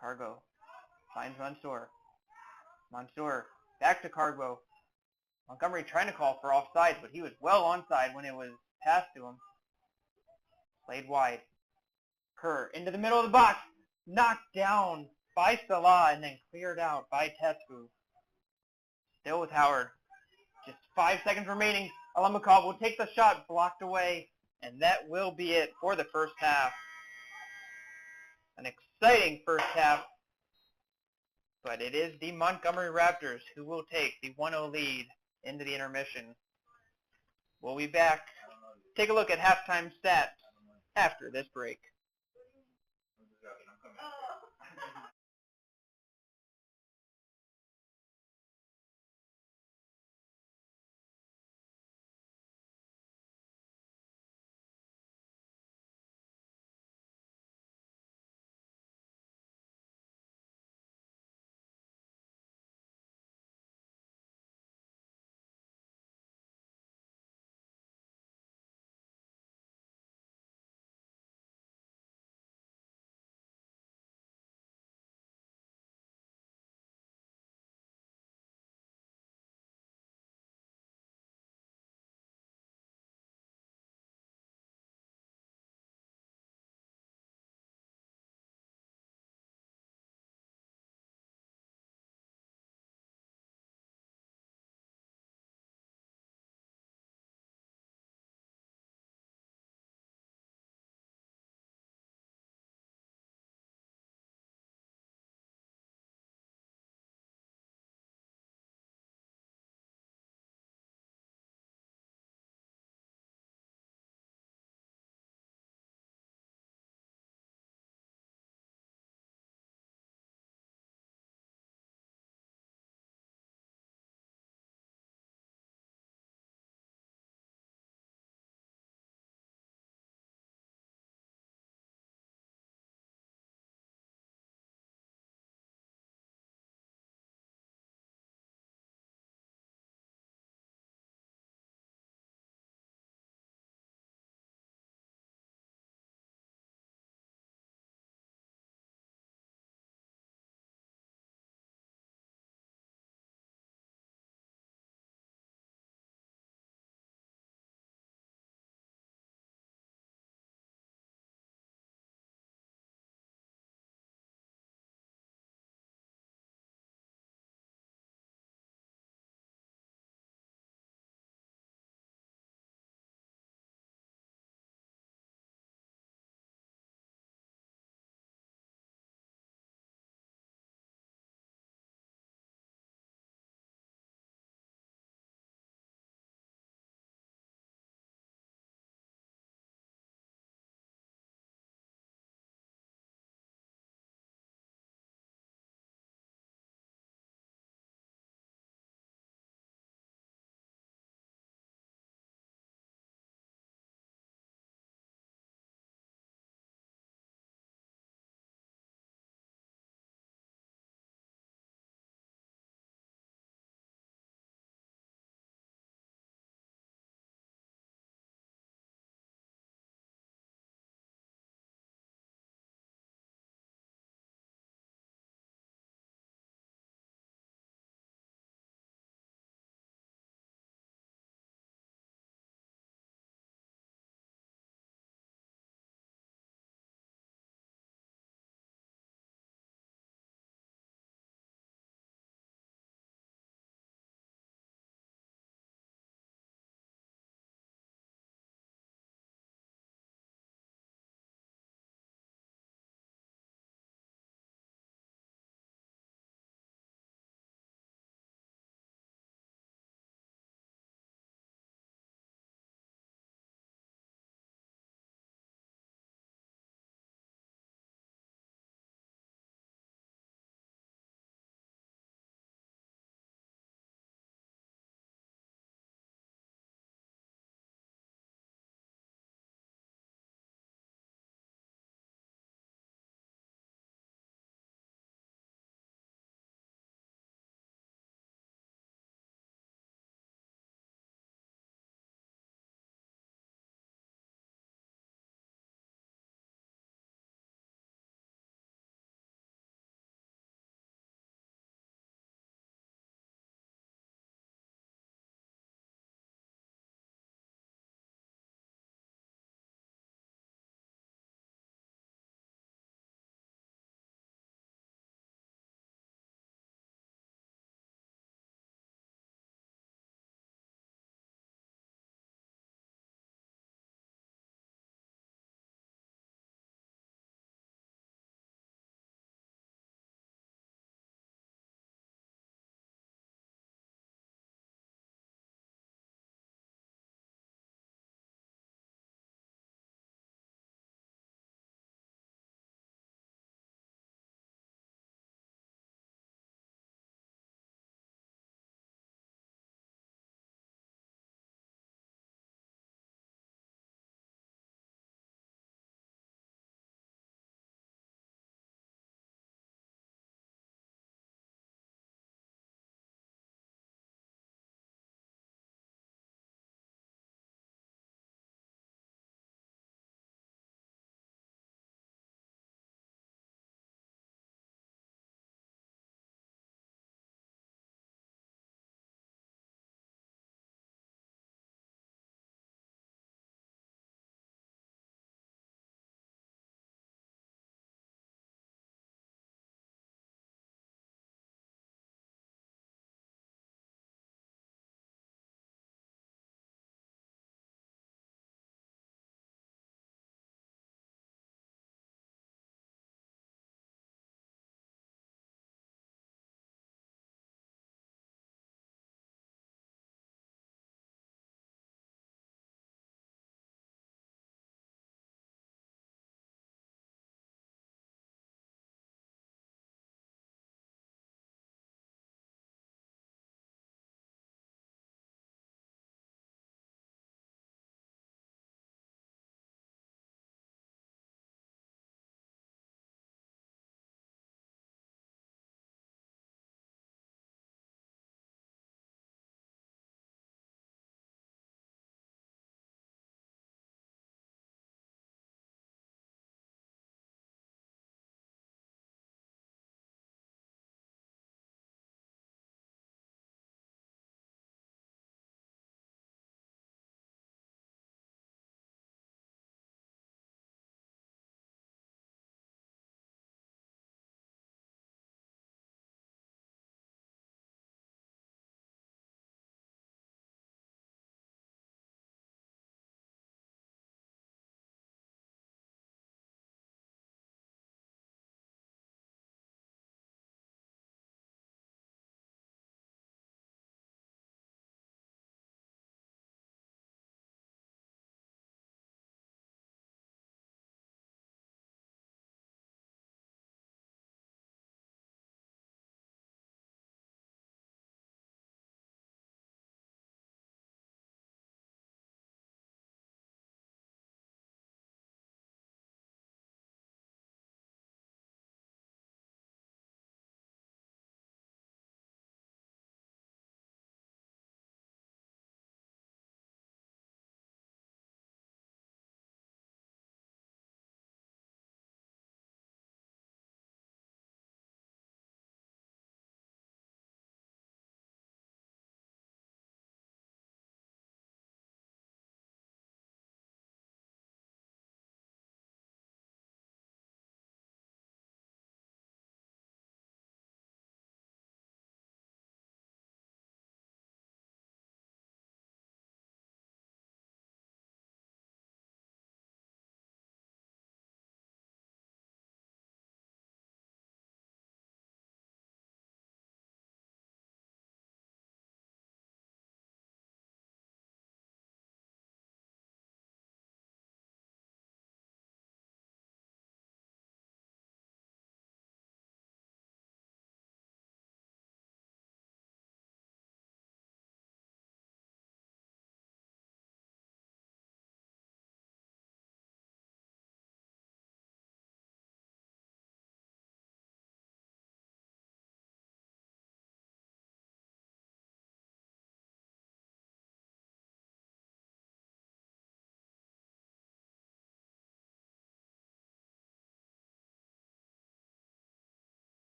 Cargo finds Mansour. Mansour back to Kargbo. Montgomery trying to call for offside, but he was well onside when it was passed to him. Played wide. Kerr into the middle of the box. knocked down by Salah and then cleared out by Tesfu. Still with Howard. Just 5 seconds remaining. Alamakov will take the shot, blocked away, and that will be it for the first half. An exciting first half, but it is the Montgomery Raptors who will take the 1-0 lead into the intermission. We'll be back. Take a look at halftime stats after this break.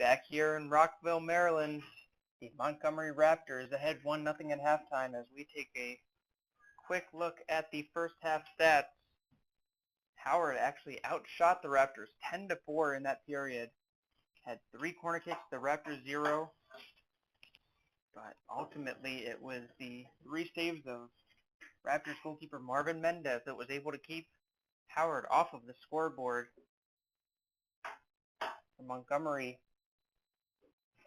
back here in Rockville, Maryland, the Montgomery Raptors ahead 1-0 at halftime as we take a quick look at the first half stats. Howard actually outshot the Raptors 10-4 in that period. Had 3 corner kicks, the Raptors 0. But ultimately it was the 3 saves of Raptors goalkeeper Marvin Mendez that was able to keep Howard off of the scoreboard. For Montgomery,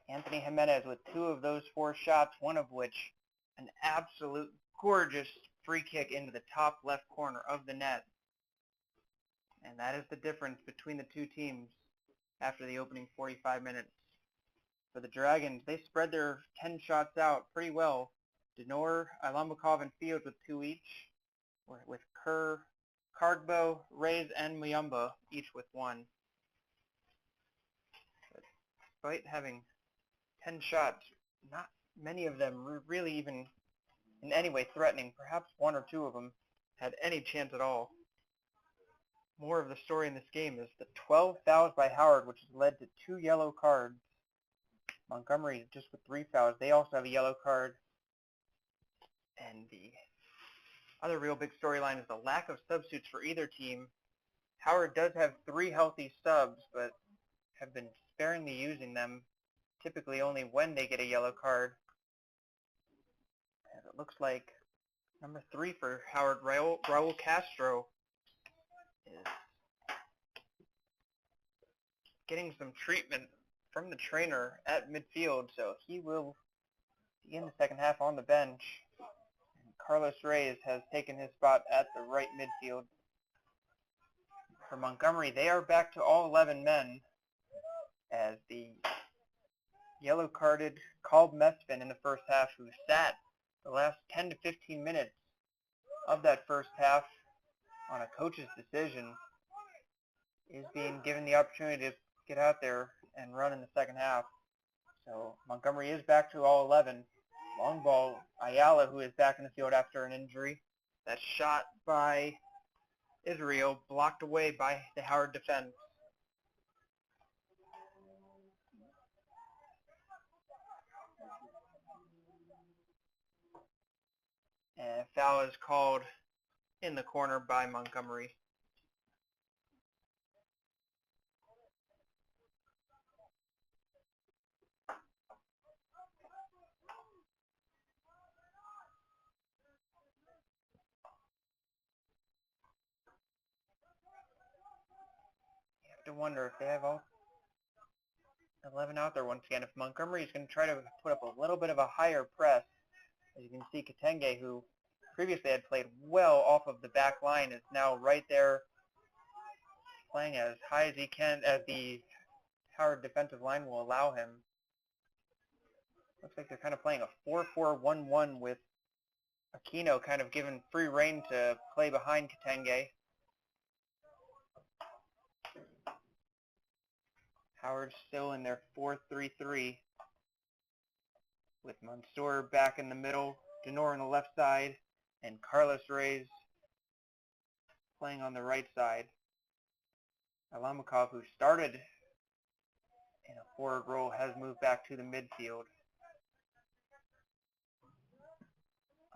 Anthony Jimenez with 2 of those 4 shots, one of which an absolute gorgeous free kick into the top left corner of the net. And that is the difference between the two teams after the opening 45 minutes. For the Dragons, they spread their 10 shots out pretty well. Denor, Alambakov, and Fields with 2 each, with Kerr, Kargbo, Reyes, and Muyumba each with 1. But despite having 10 shots, not many of them were really even in any way threatening. Perhaps 1 or 2 of them had any chance at all. More of the story in this game is the 12 fouls by Howard, which has led to 2 yellow cards. Montgomery just with 3 fouls. They also have a yellow card. And the other real big storyline is the lack of substitutes for either team. Howard does have 3 healthy subs, but have been sparingly using them, typically only when they get a yellow card. And it looks like number 3 for Howard, Raul Castro, is getting some treatment from the trainer at midfield, so he will begin the second half on the bench. And Carlos Reyes has taken his spot at the right midfield. For Montgomery, they are back to all 11 men as the yellow-carded Kalb Mesfin in the first half, who sat the last 10 to 15 minutes of that first half on a coach's decision, is being given the opportunity to get out there and run in the second half. So Montgomery is back to all 11. Long ball, Ayala, who is back in the field after an injury. That shot by Israel blocked away by the Howard defense. And a foul is called in the corner by Montgomery. You have to wonder if they have all 11 out there once again. If Montgomery is going to try to put up a little bit of a higher press, as you can see, Katenge, who previously had played well off of the back line, is now right there playing as high as he can, as the Howard defensive line will allow him. Looks like they're kind of playing a 4-4-1-1 with Aquino kind of given free rein to play behind Katenge. Howard still in their 4-3-3 with Mansour back in the middle, Denor on the left side, and Carlos Reyes playing on the right side. Alamakov, who started in a forward role, has moved back to the midfield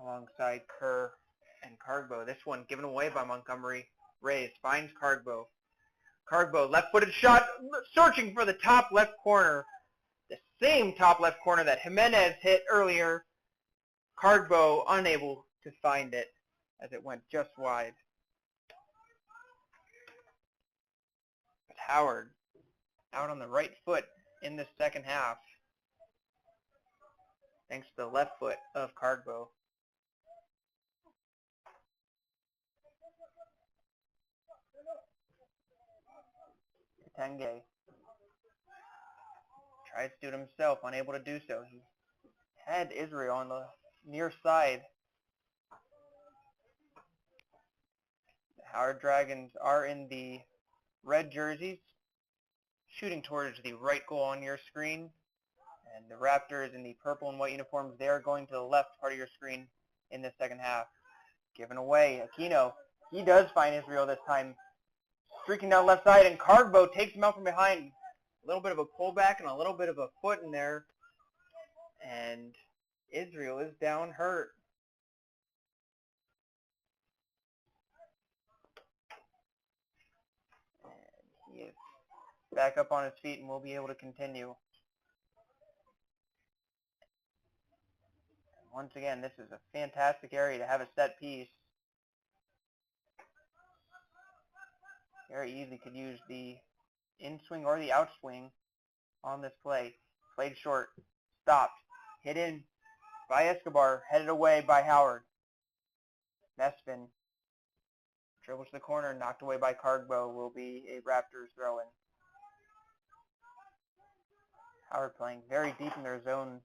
alongside Kerr and Kargbo. This one given away by Montgomery. Reyes finds Kargbo. Kargbo, left-footed shot, searching for the top left corner. The same top left corner that Jimenez hit earlier. Kargbo unable to find it as it went just wide. But Howard out on the right foot in the second half, thanks to the left foot of Kargbo. Katenge tries to do it himself, unable to do so. He had Israel on the near side. The Howard Dragons are in the red jerseys, shooting towards the right goal on your screen. And the Raptors in the purple and white uniforms, they are going to the left part of your screen in the second half. Given away, Aquino, he does find Israel this time. Streaking down left side, and Kargbo takes him out from behind. A little bit of a pullback and a little bit of a foot in there. And Israel is down hurt. And he is back up on his feet and will be able to continue. And once again, this is a fantastic area to have a set piece. Very easy, could use the in-swing or the out-swing on this play. Played short, stopped, hit in by Escobar, headed away by Howard. Mespin dribbles to the corner, knocked away by Cargbo, will be a Raptors throw-in. Howard playing very deep in their zone,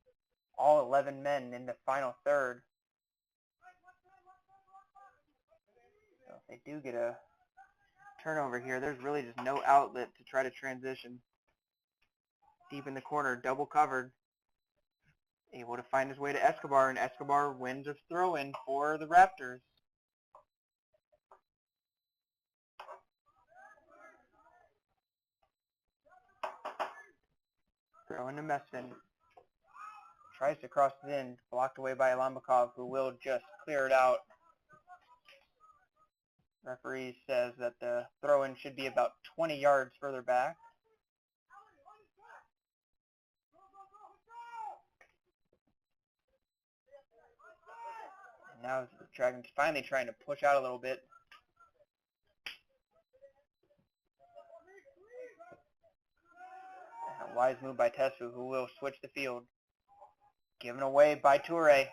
all 11 men in the final third. So if they do get a turnover here, there's really just no outlet to try to transition. Deep in the corner, double covered. Able to find his way to Escobar, and Escobar wins a throw-in for the Raptors. Throw into Mespin. Tries to cross it in, blocked away by Alambakov, who will just clear it out. Referee says that the throw-in should be about 20 yards further back. And now the Dragons finally trying to push out a little bit. And a wise move by Tesu, who will switch the field. Given away by Toure.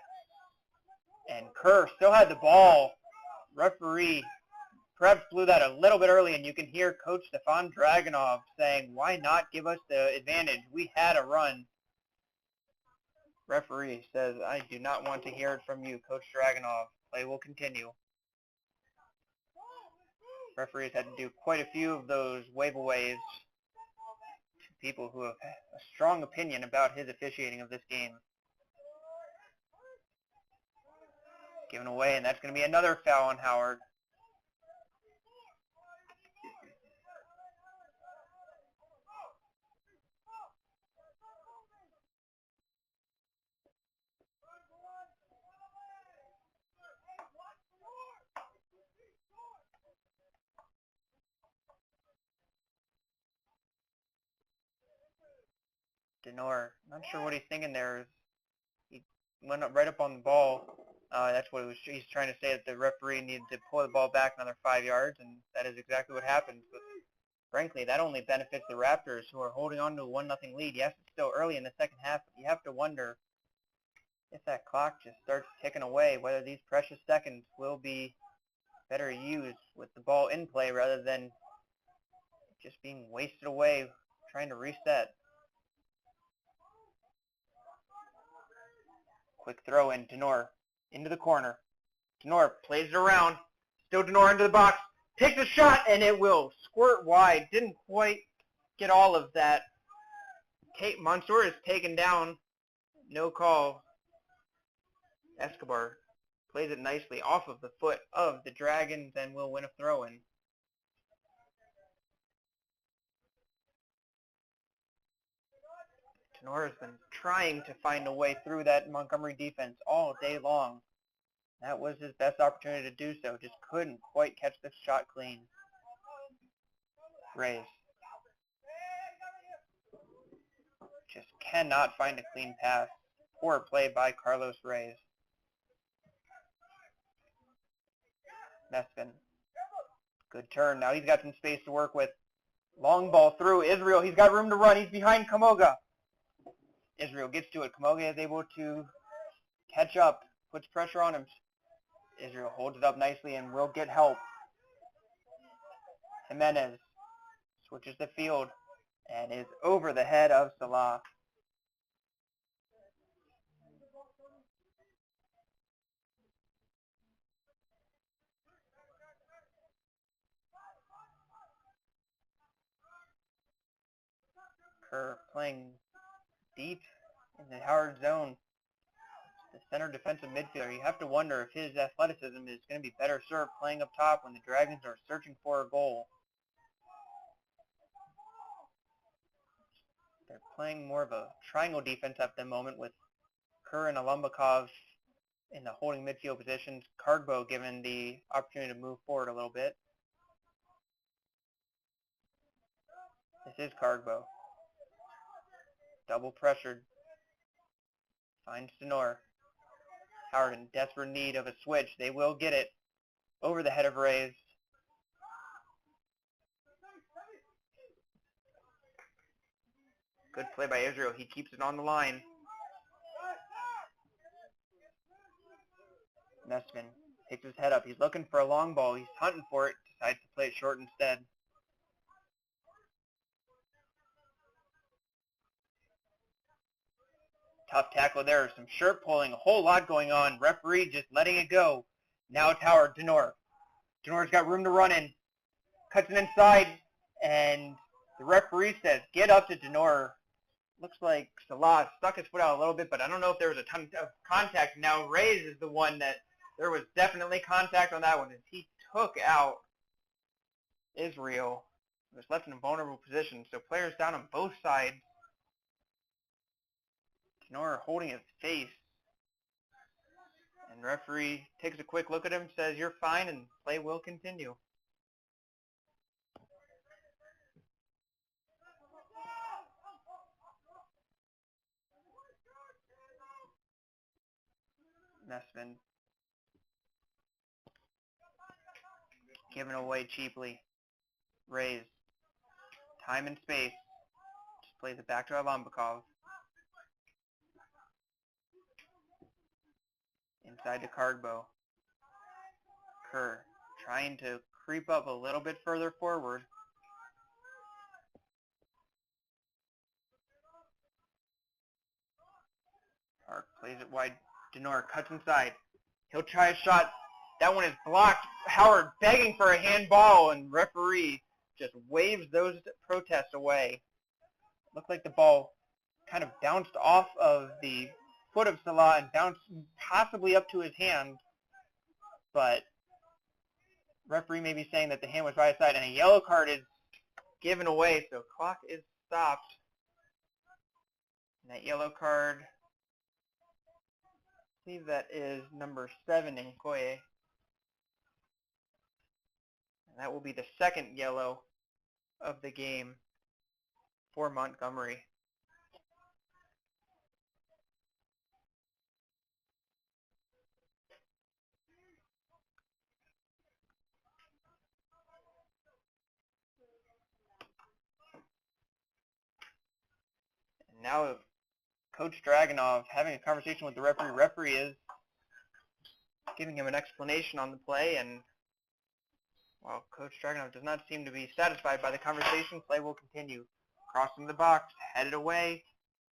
And Kerr still had the ball. Referee perhaps blew that a little bit early, and you can hear Coach Stefan Dragunov saying, why not give us the advantage? We had a run. Referee says, I do not want to hear it from you, Coach Dragunov. Play will continue. Referees had to do quite a few of those wave-aways to people who have a strong opinion about his officiating of this game. Given away, and that's going to be another foul on Howard. Denor, not sure what he's thinking there. He went up right up on the ball. That's what he's trying to say, that the referee needed to pull the ball back another 5 yards, and that is exactly what happened. But frankly, that only benefits the Raptors, who are holding on to a 1-0 lead. Yes, it's still early in the second half, but you have to wonder if that clock just starts ticking away, whether these precious seconds will be better used with the ball in play rather than just being wasted away trying to reset. Quick throw in, Denor into the corner. Denor plays it around. Still Denor into the box. Takes a shot, and it will squirt wide. Didn't quite get all of that. Mansour is taken down. No call. Escobar plays it nicely off of the foot of the Dragons and will win a throw-in. Denor has been trying to find a way through that Montgomery defense all day long. That was his best opportunity to do so. Just couldn't quite catch the shot clean. Reyes. Just cannot find a clean pass. Poor play by Carlos Reyes. Mespin. Good turn. Now he's got some space to work with. Long ball through. Israel. He's got room to run. He's behind Kamoga. Israel gets to it. Kamoga is able to catch up. Puts pressure on him. Israel holds it up nicely and will get help. Jimenez switches the field and is over the head of Salah. Kerr playing deep in the Howard zone. The center defensive midfielder. You have to wonder if his athleticism is going to be better served playing up top when the Dragons are searching for a goal. They're playing more of a triangle defense at the moment with Kerr and Alumbakov in the holding midfield positions. Cardbo given the opportunity to move forward a little bit. This is Cardbo. Double pressured. Finds Denor. Howard in desperate need of a switch. They will get it over the head of Reyes. Good play by Israel. He keeps it on the line. Messman takes his head up. He's looking for a long ball. He's hunting for it. Decides to play it short instead. Tough tackle there. Some shirt pulling. A whole lot going on. Referee just letting it go. Now it's Howard. Denor. Denor's got room to run in. Cuts it inside. And the referee says, get up to Denor. Looks like Salah stuck his foot out a little bit, but I don't know if there was a ton of contact. Now Reyes is the one that there was definitely contact on that one as he took out Israel. It was left in a vulnerable position. So players down on both sides. Denor holding his face. And referee takes a quick look at him, says, you're fine, and play will continue. Messman given away cheaply. Reyes. Time and space. Just plays it back to Alumbakov. Inside to Cardbo. Kerr trying to creep up a little bit further forward. Park plays it wide. Denor cuts inside. He'll try a shot. That one is blocked. Howard begging for a handball, and referee just waves those protests away. Looked like the ball kind of bounced off of the foot of Salah and bounced possibly up to his hand, but referee may be saying that the hand was by his side, and a yellow card is given away, so clock is stopped. And that yellow card, I believe that is number 7 in Koye. And that will be the second yellow of the game for Montgomery. And now Coach Dragunov having a conversation with the referee. Referee is giving him an explanation on the play, and while Coach Dragunov does not seem to be satisfied by the conversation, play will continue. Crossing the box, headed away,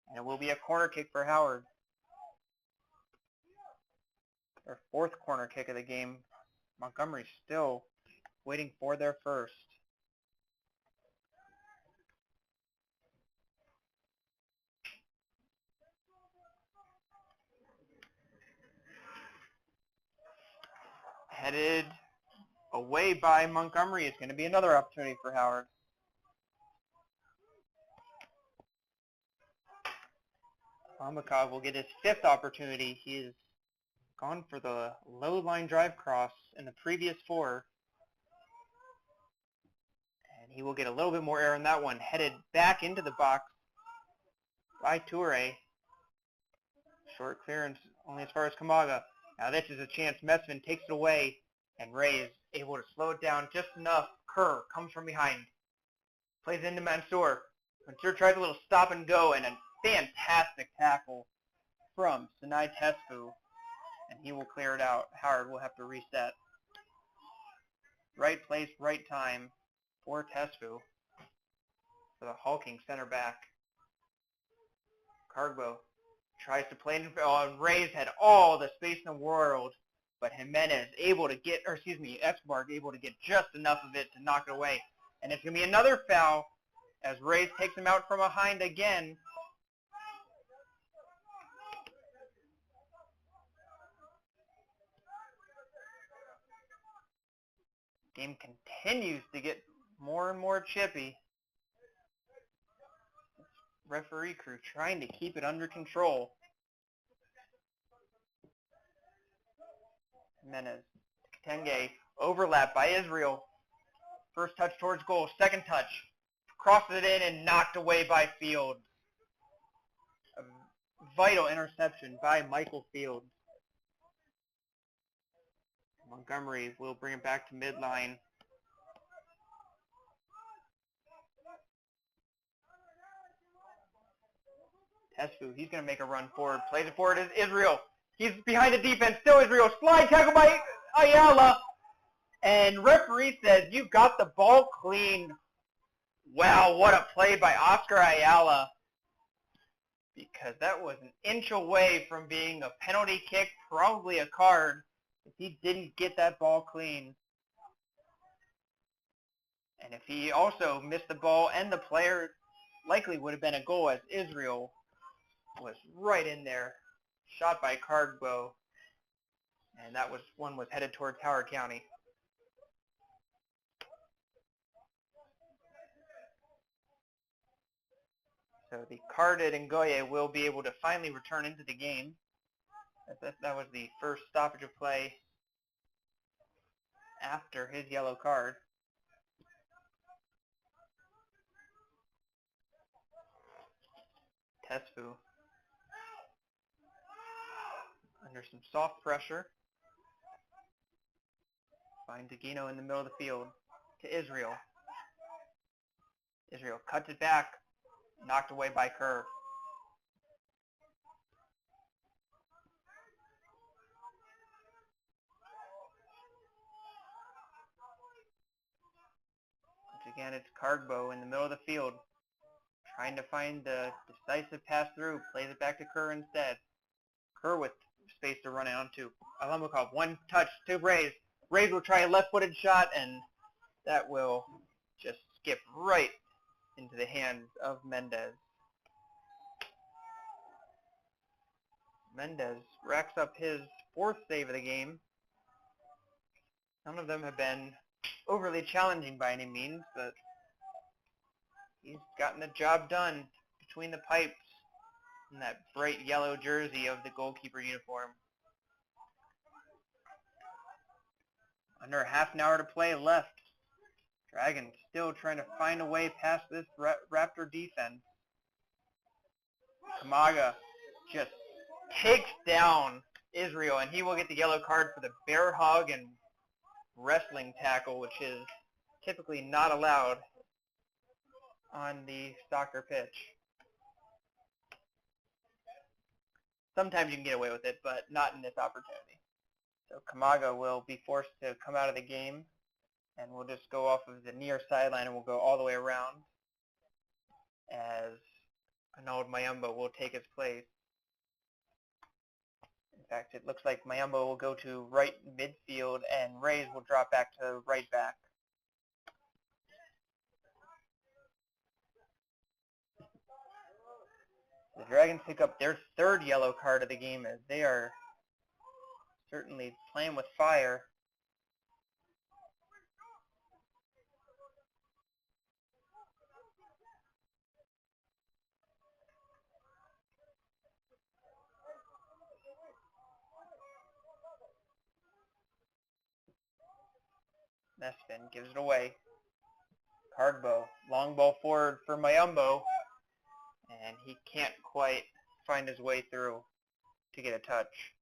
and it will be a corner kick for Howard. Their 4th corner kick of the game. Montgomery still waiting for their first. Headed away by Montgomery is going to be another opportunity for Howard. Alumbakov will get his 5th opportunity. He has gone for the low line drive cross in the previous 4. And he will get a little bit more air on that one. Headed back into the box by Toure. Short clearance only as far as Kamaga. Now this is a chance. Messman takes it away, and Reyes able to slow it down just enough. Kerr comes from behind. Plays into Mansour. Mansour tries a little stop and go, and a fantastic tackle from Sinai Tesfu, and he will clear it out. Howard will have to reset. Right place, right time for Tesfu for the hulking center back. Cardbo tries to play it. Reyes had all the space in the world, but Jimenez able to get, Escobar able to get just enough of it to knock it away. And it's going to be another foul as Reyes takes him out from behind again. Game continues to get more and more chippy. referee crew trying to keep it under control. Jimenez, Kitenge, overlap by Israel. First touch towards goal, second touch. Crosses it in and knocked away by Fields. A vital interception by Michael Fields. Montgomery will bring it back to midline. Tesfu, he's going to make a run forward. Plays it forward is Israel. He's behind the defense. Still Israel. Slide tackle by Ayala. And referee says, you got the ball clean. Wow, what a play by Oscar Ayala. Because that was an inch away from being a penalty kick, probably a card, if he didn't get that ball clean. And if he also missed the ball and the player, likely would have been a goal, as Israel was right in there. Shot by Cardbow. And that was one was headed towards Howard County. So the carded Ngoye will be able to finally return into the game. That was the first stoppage of play after his yellow card. Tesfu under some soft pressure. Finds Aguino in the middle of the field to Israel. Israel cuts it back. Knocked away by Kerr. Once again, it's Cardbow in the middle of the field, trying to find the decisive pass through. Plays it back to Kerr instead. Kerr with space to run it onto. Alamukov, one touch to Rays. Rays will try a left-footed shot, and that will just skip right into the hands of Mendez. Mendez racks up his fourth save of the game. None of them have been overly challenging by any means, but he's gotten the job done between the pipes in that bright yellow jersey of the goalkeeper uniform. Under a half an hour to play left. Dragons still trying to find a way past this Raptor defense. Kamaga just takes down Israel, and he will get the yellow card for the bear hug and wrestling tackle, which is typically not allowed on the soccer pitch. Sometimes you can get away with it, but not in this opportunity. So Kamaga will be forced to come out of the game, and we'll just go off of the near sideline and we'll go all the way around as Arnold Mayumba will take his place. In fact, it looks like Mayumba will go to right midfield and Reyes will drop back to right back. The Dragons pick up their third yellow card of the game as they are certainly playing with fire. Mespin gives it away. Cardbow, long ball forward for Mayumbo, and he can't quite find his way through to get a touch.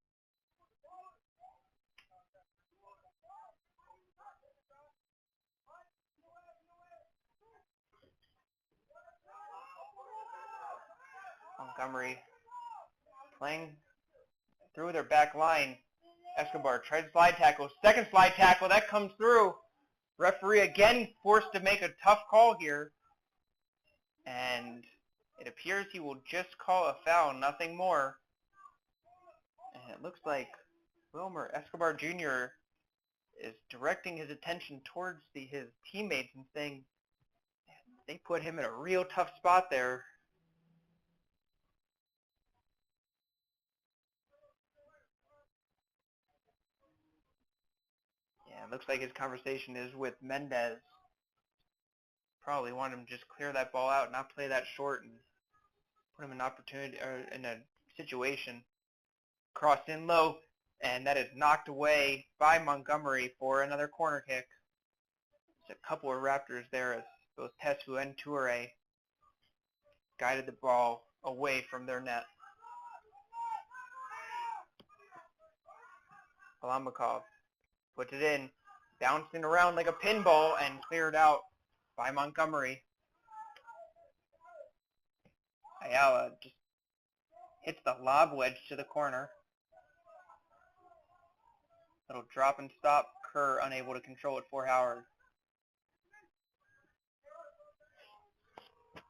Montgomery playing through their back line. Escobar tries slide tackle. Second slide tackle. That comes through. Referee again forced to make a tough call here. And it appears he will just call a foul, nothing more. And it looks like Wilmer Escobar Jr. is directing his attention towards his teammates and saying they put him in a real tough spot there. Yeah, it looks like his conversation is with Mendez. Probably wanted him to just clear that ball out, not play that short, and put him in an opportunity or in a situation. Cross in low, and that is knocked away by Montgomery for another corner kick. There's a couple of Raptors there as both Tesu and Toure guided the ball away from their net. Alamakov puts it in, bouncing around like a pinball and cleared out by Montgomery. Ayala just hits the lob wedge to the corner. Little drop and stop. Kerr unable to control it for Howard.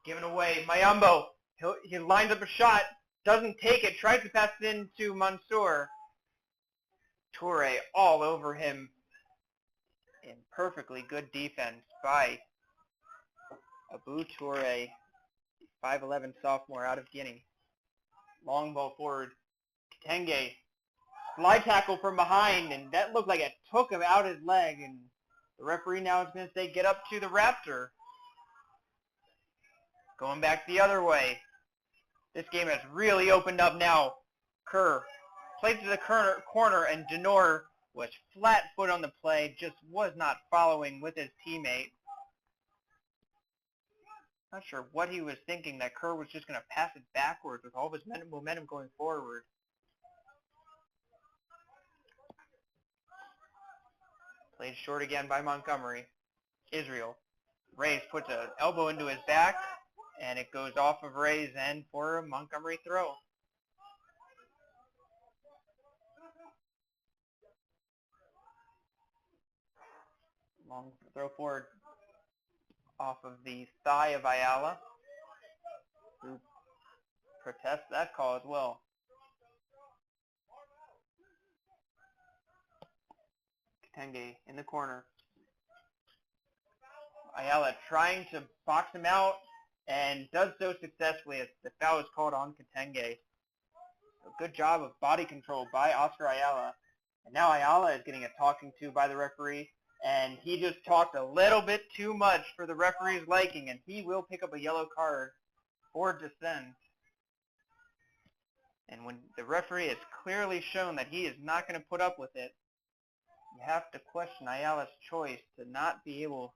Given away. Mayambo. He lines up a shot. Doesn't take it. Tries to pass it into Mansour. Toure all over him. In perfectly good defense by Abu Toure, 5'11" sophomore out of Guinea. Long ball forward. Kitenge. Slide tackle from behind, and that looked like it took him out his leg, and the referee now is going to say get up to the Raptor. Going back the other way. This game has really opened up now. Kerr plays to the corner, and Denor was flat-foot on the play, just was not following with his teammate. Not sure what he was thinking, that Kerr was just going to pass it backwards with all of his momentum going forward. Played short again by Montgomery. Israel. Reyes puts an elbow into his back, and it goes off of Reyes' end for a Montgomery throw. Long throw forward off of the thigh of Ayala, who protests that call as well. Kitenge in the corner. Ayala trying to box him out and does so successfully as the foul is called on Kitenge. A good job of body control by Oscar Ayala. And now Ayala is getting a talking to by the referee, and he just talked a little bit too much for the referee's liking, and he will pick up a yellow card for dissent. And when the referee has clearly shown that he is not going to put up with it, you have to question Ayala's choice to not be able to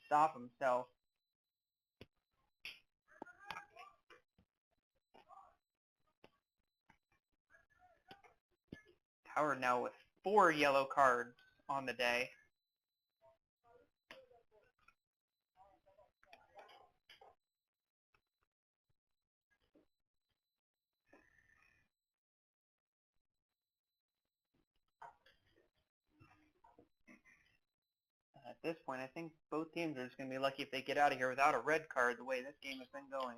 stop himself. Howard now with 4 yellow cards on the day. At this point, I think both teams are just going to be lucky if they get out of here without a red card the way this game has been going.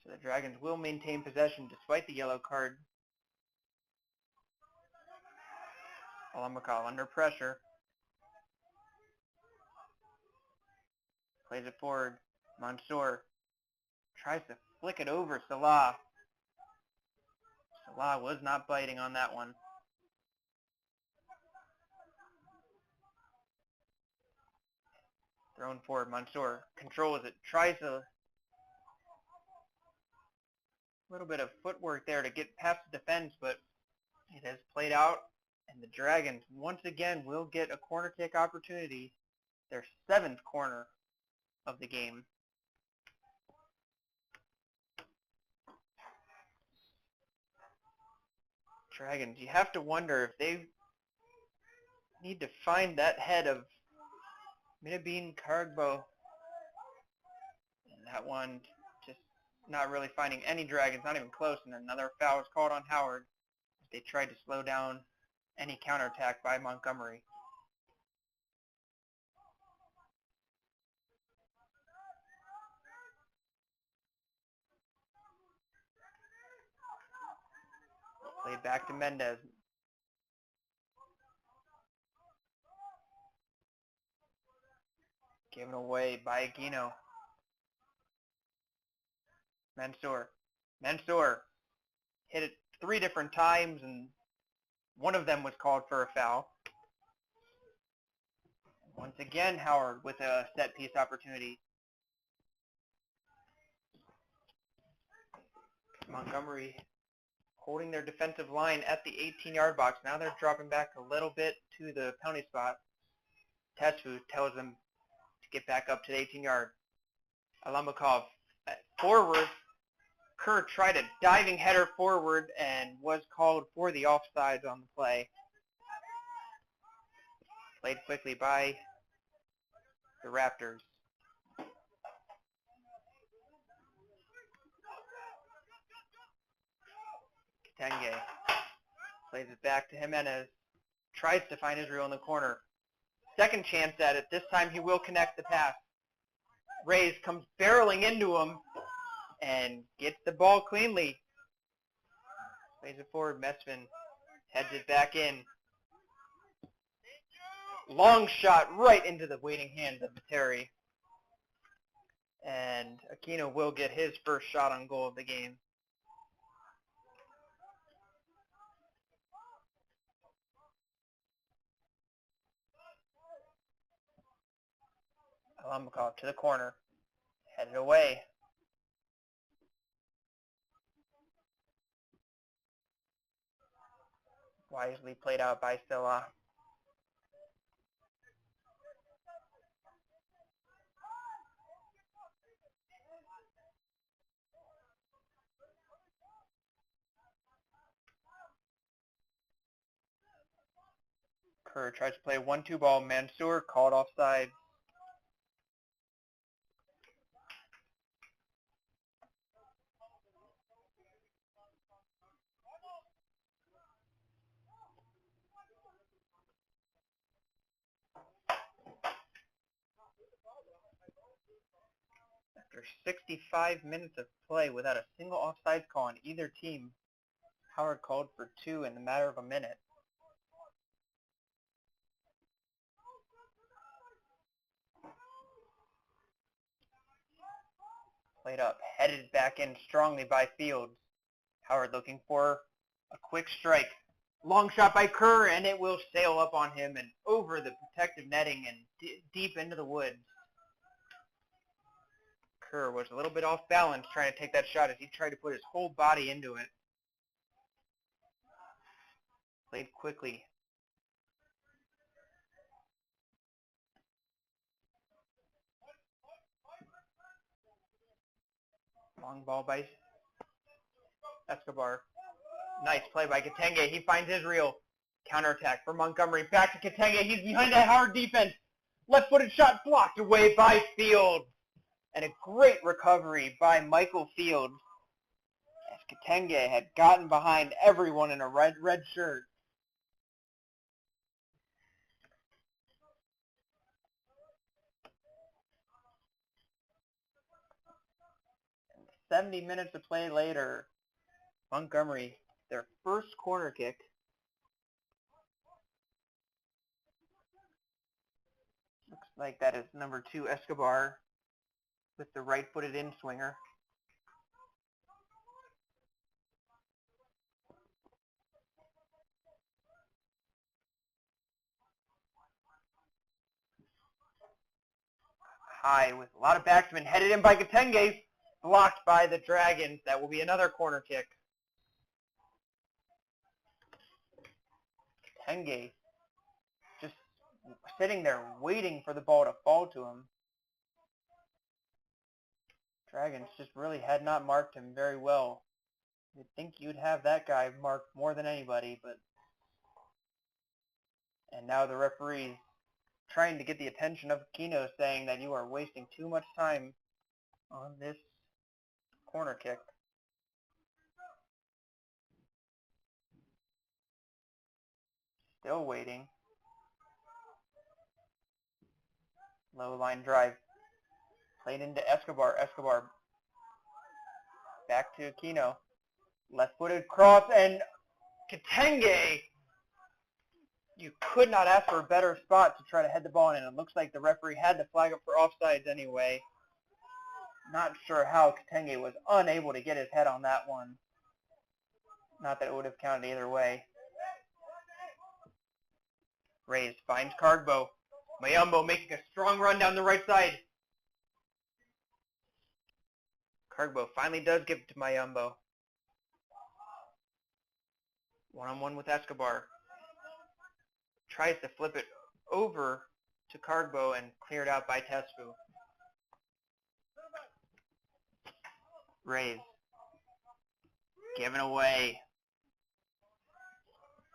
So the Dragons will maintain possession despite the yellow card. Alamakal under pressure. Plays it forward. Mansour tries to flick it over Salah. Salah was not biting on that one. Thrown forward. Mansour controls it. Tries a little bit of footwork there to get past the defense, but it has played out, and the Dragons once again will get a corner kick opportunity, their 7th corner of the game. Dragons, you have to wonder if they need to find that head of Minabine Kargbo. And that one just not really finding any Dragons, not even close, and another foul is called on Howard as they tried to slow down any counterattack by Montgomery. Played back to Mendez. Given away by Aguino. Mansour hit it 3 different times, and one of them was called for a foul. Once again, Howard with a set piece opportunity. Montgomery holding their defensive line at the 18-yard box. Now they're dropping back a little bit to the penalty spot. Tesfu tells them to get back up to the 18-yard. Alambakov forward. Kerr tried a diving header forward and was called for the offsides on the play. Played quickly by the Raptors. Tenge plays it back to Jimenez. Tries to find Israel in the corner. Second chance at it. This time he will connect the pass. Reyes comes barreling into him and gets the ball cleanly. Plays it forward. Mesvin heads it back in. Long shot right into the waiting hands of Materi. And Aquino will get his first shot on goal of the game. Alambakov to the corner. Headed away. Wisely played out by Silla. Kerr tries to play 1-2 ball. Mansour called offside. After 65 minutes of play without a single offside call on either team, Howard called for 2 in the matter of a minute. Played up, headed back in strongly by Fields. Howard looking for a quick strike. Long shot by Kerr, and it will sail up on him and over the protective netting and deep into the woods. Kerr was a little bit off balance trying to take that shot as he tried to put his whole body into it. Played quickly. Long ball by Escobar. Nice play by Katenge. He finds Israel. Counterattack for Montgomery. Back to Katenge. He's behind that Howard defense. Left-footed shot blocked away by Fields. And a great recovery by Michael Fields as Katenge had gotten behind everyone in a red shirt. And 70 minutes of play later, Montgomery, their first corner kick. Looks like that is number 2, Escobar, with the right-footed in-swinger. High with a lot of backsmen, headed in by Katenge, blocked by the Dragons. That will be another corner kick. Katenge just sitting there waiting for the ball to fall to him. Dragons just really had not marked him very well. You'd think you'd have that guy marked more than anybody, but... And now the referee's trying to get the attention of Aquino, saying that you are wasting too much time on this corner kick. Still waiting. Low line drive. Played into Escobar. Escobar back to Aquino. Left-footed cross, and Katenge, you could not ask for a better spot to try to head the ball in, and it looks like the referee had to flag up for offsides anyway. Not sure how Katenge was unable to get his head on that one. Not that it would have counted either way. Reyes finds Cardbo. Mayumbo making a strong run down the right side. Cargbo finally does give it to Mayumbo. One-on-one with Escobar. Tries to flip it over to Cargbo and cleared out by Tesfu. Reyes. Given away.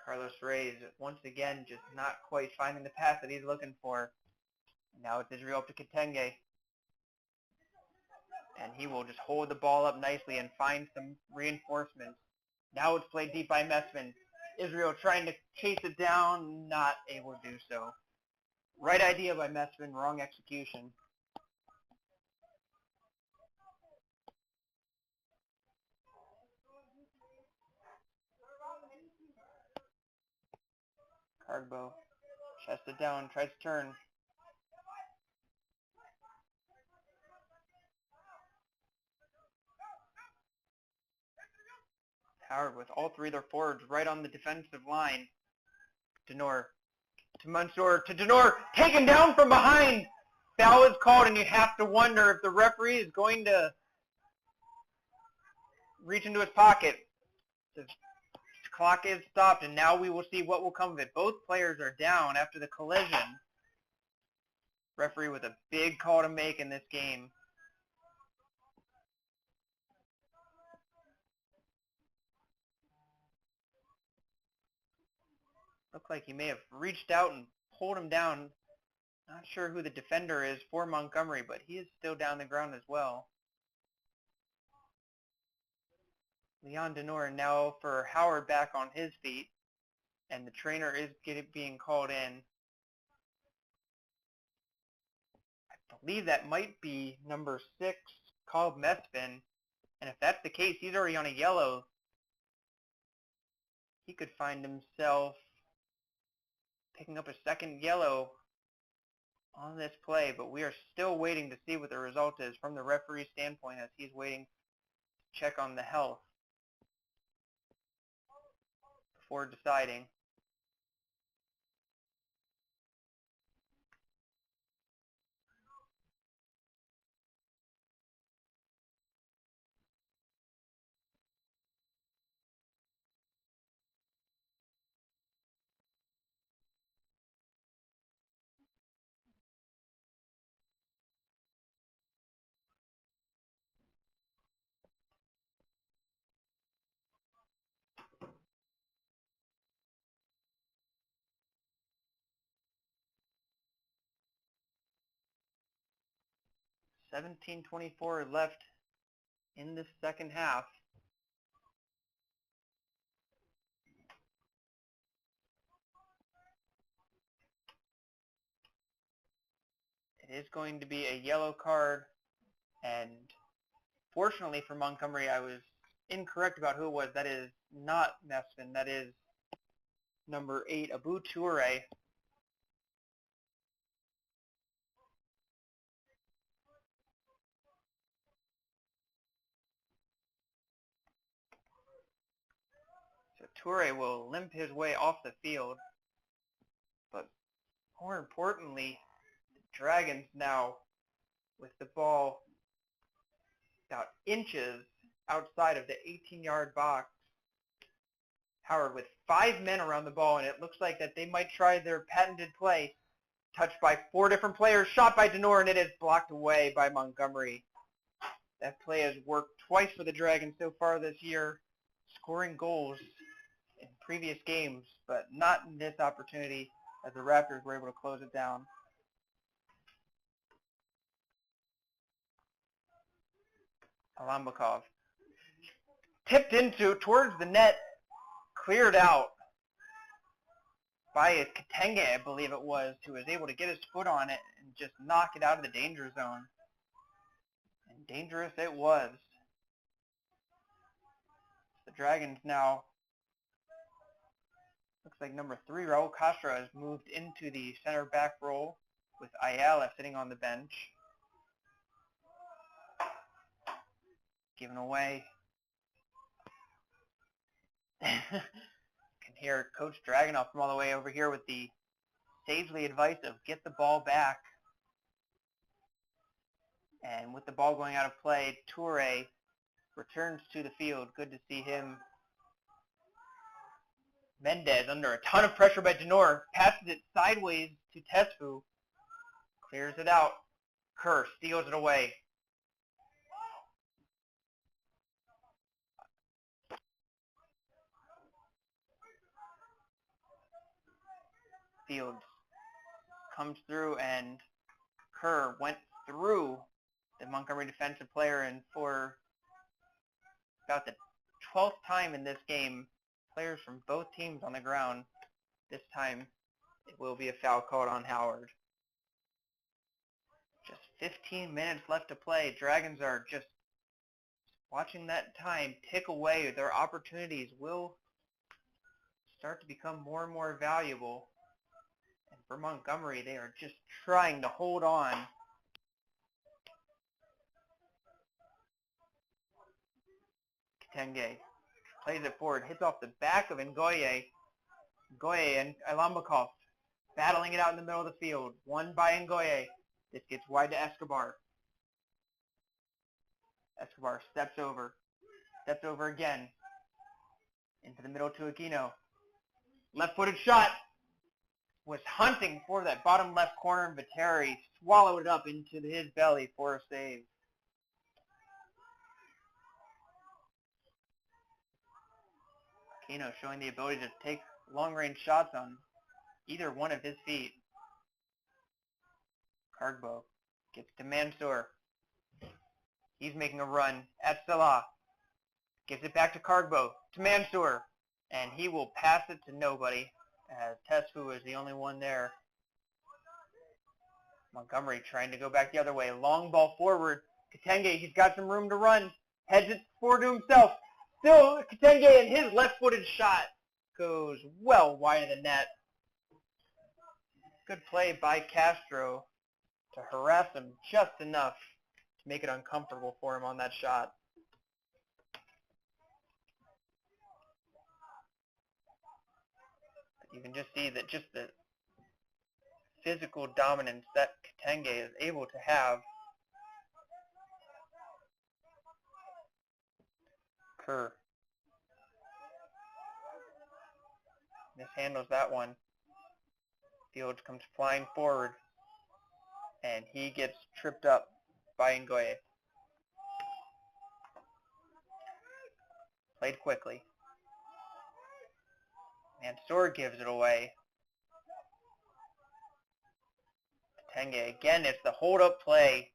Carlos Reyes once again just not quite finding the pass that he's looking for. Now it's Israel up to Kitenge. And he will just hold the ball up nicely and find some reinforcements. Now it's played deep by Messman. Israel trying to chase it down, not able to do so. Right idea by Messman, wrong execution. Cargbo chests it down, tries to turn. Howard with all three of their forwards right on the defensive line. Denor to Mansour to Denor, taken down from behind. Foul is called, and you have to wonder if the referee is going to reach into his pocket. The clock is stopped, and now we will see what will come of it. Both players are down after the collision. Referee with a big call to make in this game. Looked like he may have reached out and pulled him down. Not sure who the defender is for Montgomery, but he is still down the ground as well. Leon Denor now for Howard back on his feet, and the trainer is being called in. I believe that might be number 6, called Mespin, and if that's the case, he's already on a yellow. He could find himself picking up a second yellow on this play, but we are still waiting to see what the result is from the referee's standpoint as he's waiting to check on the health before deciding. $17:24 left in the second half. It is going to be a yellow card, and fortunately for Montgomery, I was incorrect about who it was. That is not Mespin. That is number 8, Abu Toure. So Toure will limp his way off the field, but more importantly, the Dragons now with the ball about inches outside of the 18-yard box. Howard with 5 men around the ball, and it looks like that they might try their patented play. Touched by 4 different players, shot by Denor, and it is blocked away by Montgomery. That play has worked twice for the Dragons so far this year, scoring goals in previous games, but not in this opportunity as the Raptors were able to close it down. Alambakov tipped into towards the net, cleared out by Kitenge, I believe it was, who was able to get his foot on it and just knock it out of the danger zone. And dangerous it was. The Dragons now, looks like number 3, Raul Castro, has moved into the center back role with Ayala sitting on the bench. Given away. Can hear Coach Dragunov from all the way over here with the sagely advice of get the ball back. And with the ball going out of play, Toure returns to the field. Good to see him. Mendez under a ton of pressure by Denor. Passes it sideways to Tesfu. Clears it out. Kerr steals it away. Fields comes through, and Kerr went through the Montgomery defensive player, and for about the 12th time in this game, players from both teams on the ground. This time it will be a foul called on Howard. Just 15 minutes left to play. Dragons are just watching that time tick away. Their opportunities will start to become more and more valuable. And for Montgomery, they are just trying to hold on. Kitenge plays it forward, hits off the back of Ngoye. Ngoye and Ilambakov battling it out in the middle of the field. Won by Ngoye. This gets wide to Escobar. Escobar steps over again. Into the middle to Aquino. Left-footed shot. Was hunting for that bottom left corner, and Viteri swallowed it up into his belly for a save. Aquino showing the ability to take long-range shots on either one of his feet. Cargbo gets to Mansour. He's making a run at Salah. Gives it back to Cargbo, to Mansour, and he will pass it to nobody, as Tesfu is the only one there. Montgomery trying to go back the other way. Long ball forward. Kitenge, he's got some room to run. Heads it forward to himself. Still Kitenge, and his left-footed shot goes well wide of the net. Good play by Castro to harass him just enough to make it uncomfortable for him on that shot. You can just see that just the physical dominance that Kitenge is able to have. Kerr mishandles that one. Fields comes flying forward, and he gets tripped up by Ngoye. Played quickly. Mansour gives it away. Kitenge again, it's the hold-up play.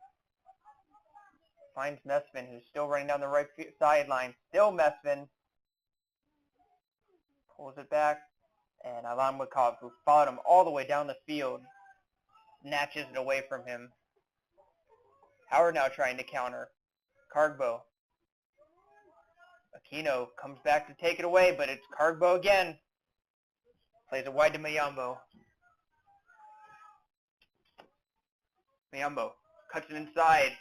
Finds Mesvin, who's still running down the right sideline. Still Mesvin. Pulls it back. And Ilambakov, who followed him all the way down the field, snatches it away from him. Howard now trying to counter. Cargbo. Aquino comes back to take it away, but it's Cargbo again. Plays it wide to Mayambo. Mayambo cuts it inside.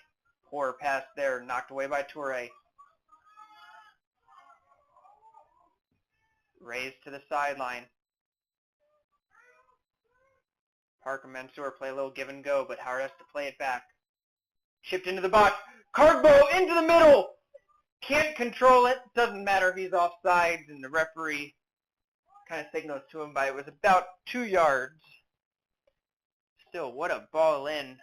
Poor pass there, knocked away by Toure. Raised to the sideline. Parker and Mansour play a little give and go, but Howard has to play it back. Chipped into the box. Cargbo into the middle! Can't control it. Doesn't matter if he's offsides, and the referee kind of signals to him by it was about 2 yards. Still, what a ball in.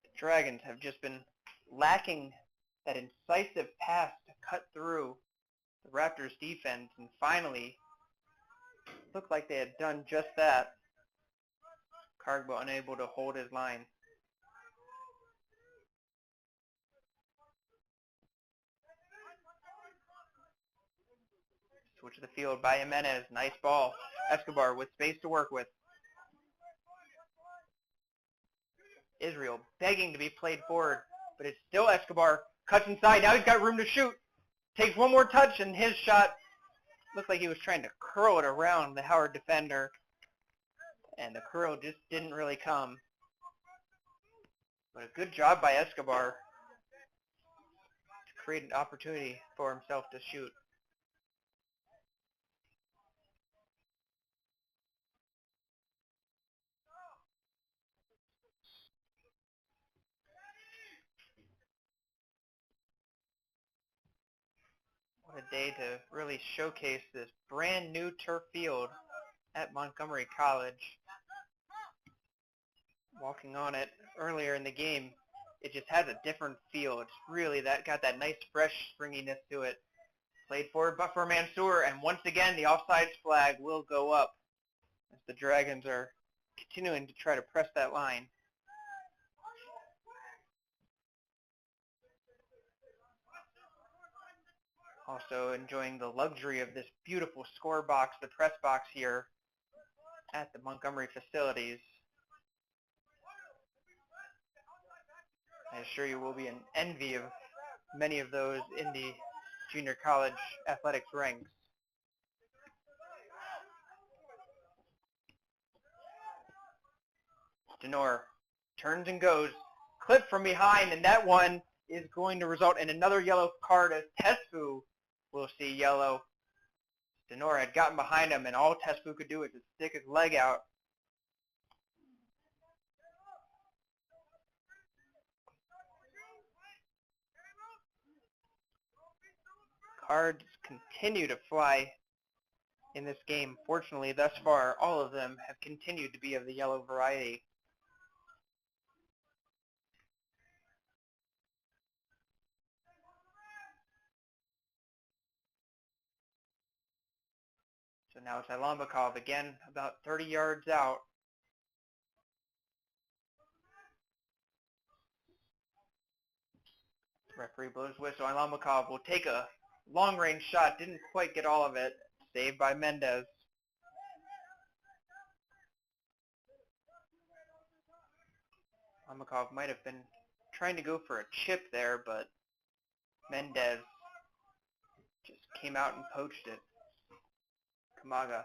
The Dragons have just been lacking that incisive pass to cut through the Raptors defense, and finally looked like they had done just that. Cargbo unable to hold his line. Switch to the field by Jimenez. Nice ball. Escobar with space to work with. Israel begging to be played forward, but it's still Escobar. Cuts inside. Now he's got room to shoot. Takes one more touch, and his shot looked like he was trying to curl it around the Howard defender, and the curl just didn't really come. But a good job by Escobar to create an opportunity for himself to shoot. the day to really showcase this brand new turf field at Montgomery College. Walking on it earlier in the game, it just has a different feel. It's really got that nice fresh springiness to it. Played forward but for Mansour, and once again the offsides flag will go up as the Dragons are continuing to try to press that line. Also enjoying the luxury of this beautiful score box, the press box here at the Montgomery facilities. I assure you will be an envy of many of those in the junior college athletics ranks. Denor turns and goes, clipped from behind, and that one is going to result in another yellow card as Tesfu will see yellow. Denor had gotten behind him, and all Tesfu could do was to stick his leg out. Cards continue to fly in this game. Fortunately, thus far, all of them have continued to be of the yellow variety. So now it's Alambakov again, about 30 yards out. Referee blows whistle. Alambakov will take a long-range shot. Didn't quite get all of it. Saved by Mendez. Alambakov might have been trying to go for a chip there, but Mendez just came out and poached it. Kamaga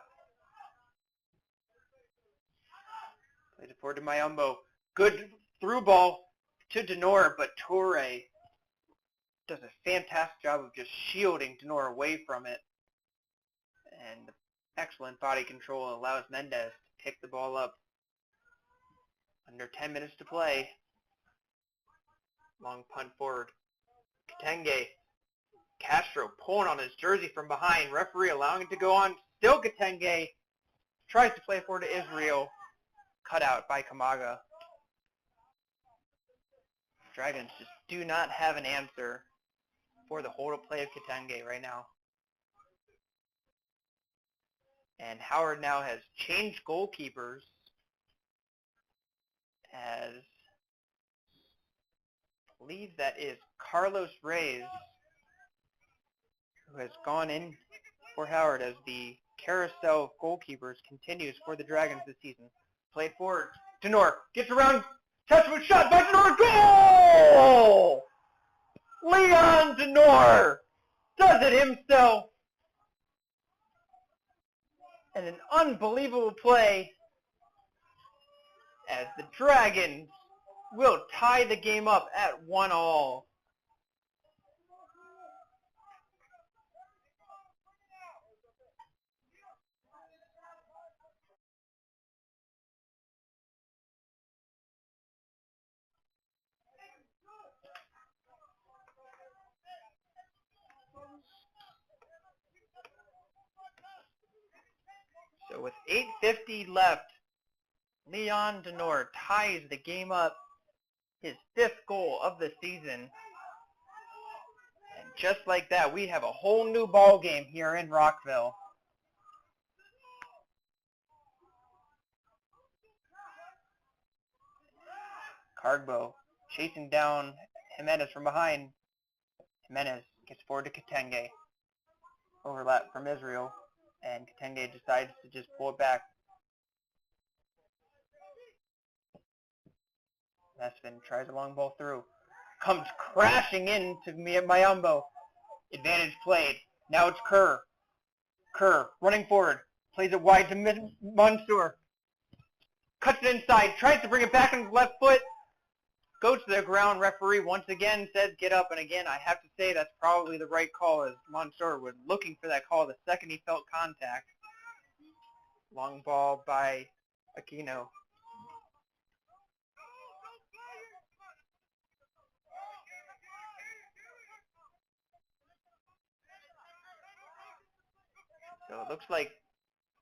plays it forward to Mayumbo. Good through ball to Denor, but Toure does a fantastic job of just shielding Denor away from it. And excellent body control allows Mendez to pick the ball up. Under 10 minutes to play. Long punt forward. Katenge. Castro pulling on his jersey from behind. Referee allowing it to go on. Still Katenge. Tries to play forward to Israel. Cut out by Kamaga. Dragons just do not have an answer for the hold-up play of Katenge right now. And Howard now has changed goalkeepers as I believe that is Carlos Reyes, who has gone in for Howard as the carousel of goalkeepers continues for the Dragons this season. Played forward. Denor gets around. Touchwood shot by Denor. Goal! Leon Denor does it himself. And an unbelievable play as the Dragons will tie the game up at 1-1. So with 8:50 left, Leon Denor ties the game up, his 5th goal of the season. And just like that, we have a whole new ball game here in Rockville. Cardbo chasing down Jimenez from behind. Jimenez gets forward to Katenge. Overlap from Israel, and Katenge decides to just pull it back. Mesvin tries a long ball through. Comes crashing into Mayumbo. Advantage played. Now it's Kerr. Kerr running forward. Plays it wide to Mansour. Cuts it inside. Tries to bring it back on his left foot. Goes to the ground. Referee once again says get up. And again, I have to say that's probably the right call, as Mansour was looking for that call the second he felt contact. Long ball by Aquino. looks like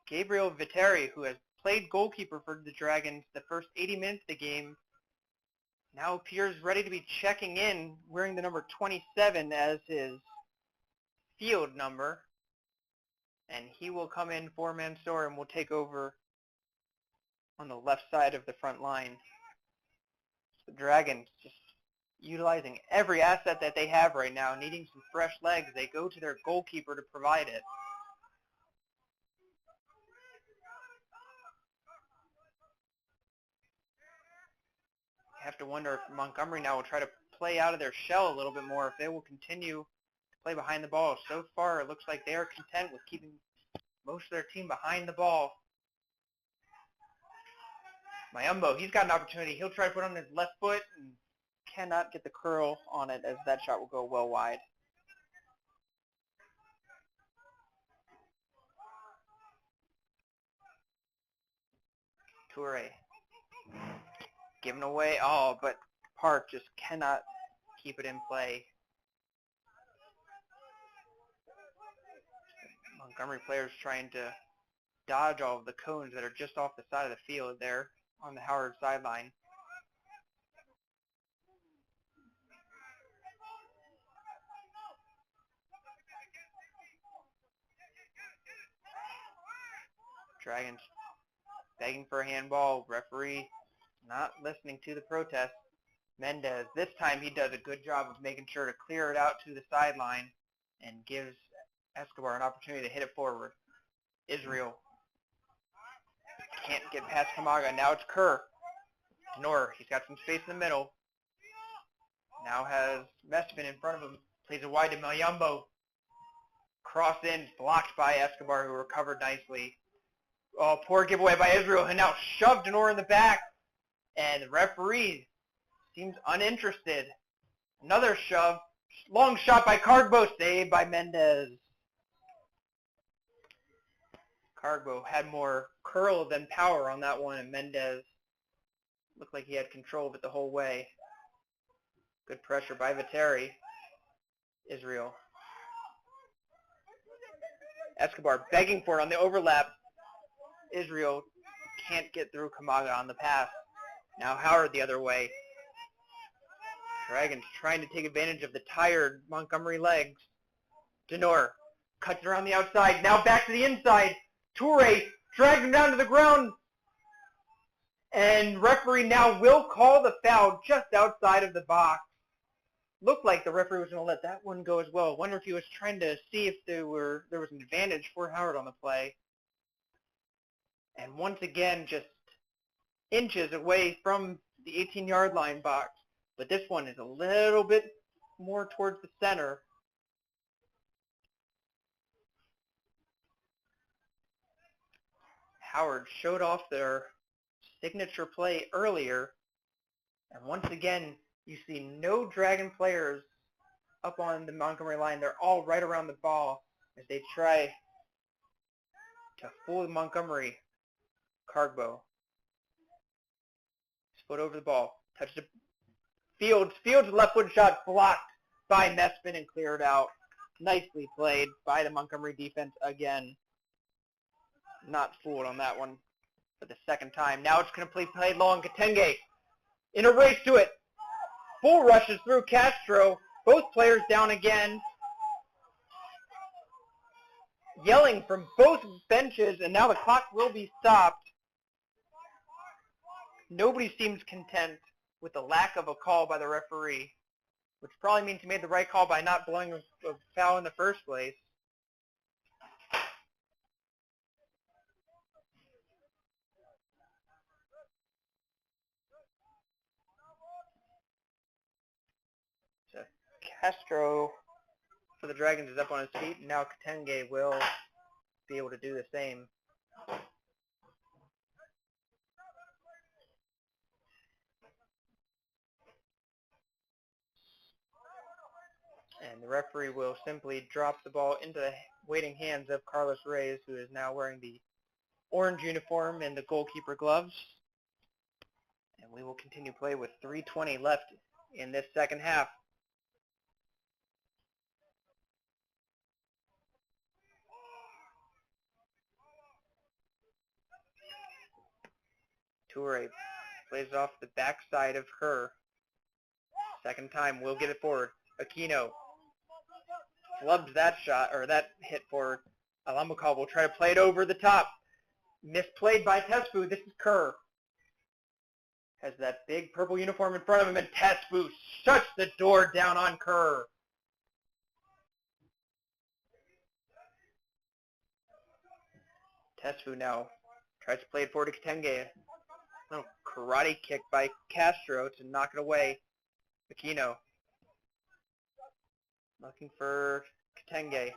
Gabriel Viteri, who has played goalkeeper for the Dragons the first 80 minutes of the game, now appears ready to be checking in, wearing the number 27 as his field number. And he will come in for Mansour and will take over on the left side of the front line. The Dragons just utilizing every asset that they have right now, needing some fresh legs. They go to their goalkeeper to provide it. You have to wonder if Montgomery now will try to play out of their shell a little bit more, if they will continue to play behind the ball. So far, it looks like they are content with keeping most of their team behind the ball. Mayumbo, he's got an opportunity. He'll try to put on his left foot and cannot get the curl on it, as that shot will go well wide. Toure giving away, but Park just cannot keep it in play. Montgomery players trying to dodge all of the cones that are just off the side of the field there on the Howard sideline. Dragons begging for a handball. Referee not listening to the protest. Mendez, this time he does a good job of making sure to clear it out to the sideline and gives Escobar an opportunity to hit it forward. Israel can't get past Kamaga. Now it's Kerr. Nor, he's got some space in the middle. Now has Mestman in front of him. Plays it wide to Mayumbo. Cross in, blocked by Escobar, who recovered nicely. Oh, poor giveaway by Israel, and now shoved Denor in the back. And the referee seems uninterested. Another shove. Long shot by Cargbo, saved by Mendez. Cargbo had more curl than power on that one, and Mendez looked like he had control of it the whole way. Good pressure by Viteri. Israel. Escobar begging for it on the overlap. Israel can't get through Kamaga on the pass. Now Howard the other way. Dragons trying to take advantage of the tired Montgomery legs. Denor cuts around the outside. Now back to the inside. Toure drags him down to the ground. And referee now will call the foul just outside of the box. Looked like the referee was going to let that one go as well. Wonder if he was trying to see if there was an advantage for Howard on the play. And once again, just inches away from the 18-yard line box. But this one is a little bit more towards the center. Howard showed off their signature play earlier. And once again, you see no Dragon players up on the Montgomery line. They're all right around the ball as they try to fool Montgomery. Cargbo. His foot over the ball. Touched it. Fields' left foot shot blocked by Mespin and cleared out. Nicely played by the Montgomery defense again. Not fooled on that one for the second time. Now it's going to play long. Katenge in a race to it. Full rushes through Castro. Both players down again. Yelling from both benches, and now the clock will be stopped. Nobody seems content with the lack of a call by the referee, which probably means he made the right call by not blowing a foul in the first place. So Castro for the Dragons is up on his feet, and now Katenge will be able to do the same. And the referee will simply drop the ball into the waiting hands of Carlos Reyes, who is now wearing the orange uniform and the goalkeeper gloves. And we will continue play with 3:20 left in this second half. Toure plays it off the backside of her. Second time, we'll get it forward. Aquino flubs that shot, or that hit forward. Alamakal will try to play it over the top. Misplayed by Tesfu. This is Kerr. Has that big purple uniform in front of him, and Tesfu shuts the door down on Kerr. Tesfu now tries to play it forward to Kitenge. A little karate kick by Castro to knock it away. Aquino looking for Kitenge.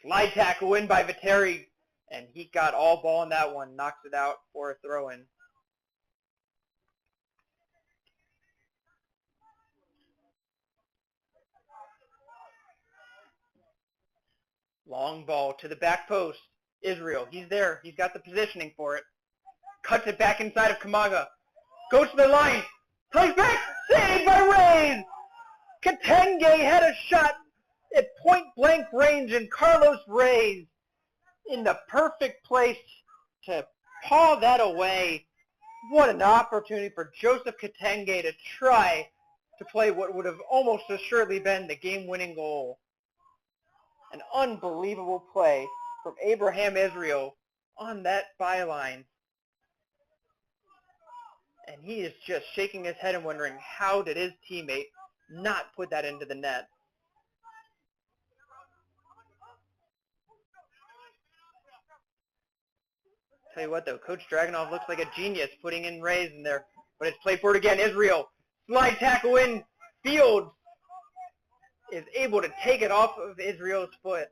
Slide tackle in by Viteri, and he got all ball in that one, knocks it out for a throw-in. Long ball to the back post. Israel, he's there. He's got the positioning for it. Cuts it back inside of Kamaga. Goes to the line. Plays back. Saved by Reyes. Kitenge had a shot at point-blank range, and Carlos Reyes in the perfect place to paw that away. What an opportunity for Joseph Kitenge to try to play what would have almost assuredly been the game-winning goal. An unbelievable play from Abraham Israel on that byline. And he is just shaking his head and wondering, how did his teammate not put that into the net? Tell you what though, Coach Dragunov looks like a genius putting in Reyes in there. But it's played forward again. Israel, slide tackle in. Fields is able to take it off of Israel's foot.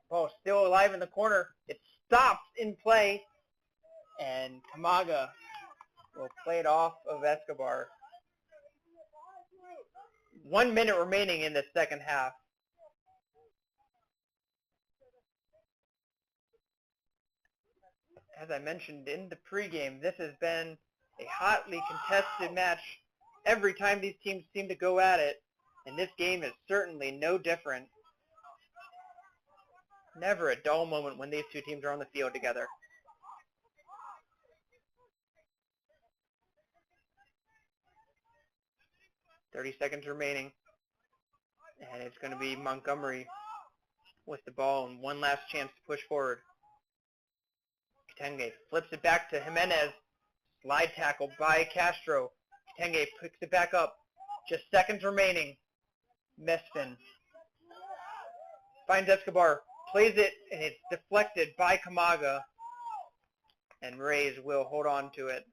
Ball still alive in the corner. It stops in play. And Kamaga will play it off of Escobar. 1 minute remaining in the second half. As I mentioned in the pregame, this has been a hotly contested match every time these teams seem to go at it, and this game is certainly no different. Never a dull moment when these two teams are on the field together. .30 seconds remaining, and it's going to be Montgomery with the ball and one last chance to push forward. Kitenge flips it back to Jimenez. Slide tackle by Castro. Kitenge picks it back up. Just seconds remaining. Mesfin finds Escobar, plays it, and it's deflected by Kamaga. And Reyes will hold on to it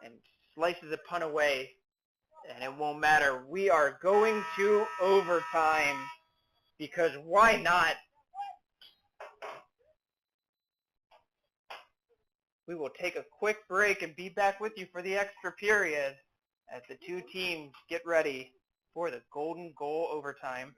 and slices a punt away. And it won't matter. We are going to overtime because why not? We will take a quick break and be back with you for the extra period as the two teams get ready for the golden goal overtime.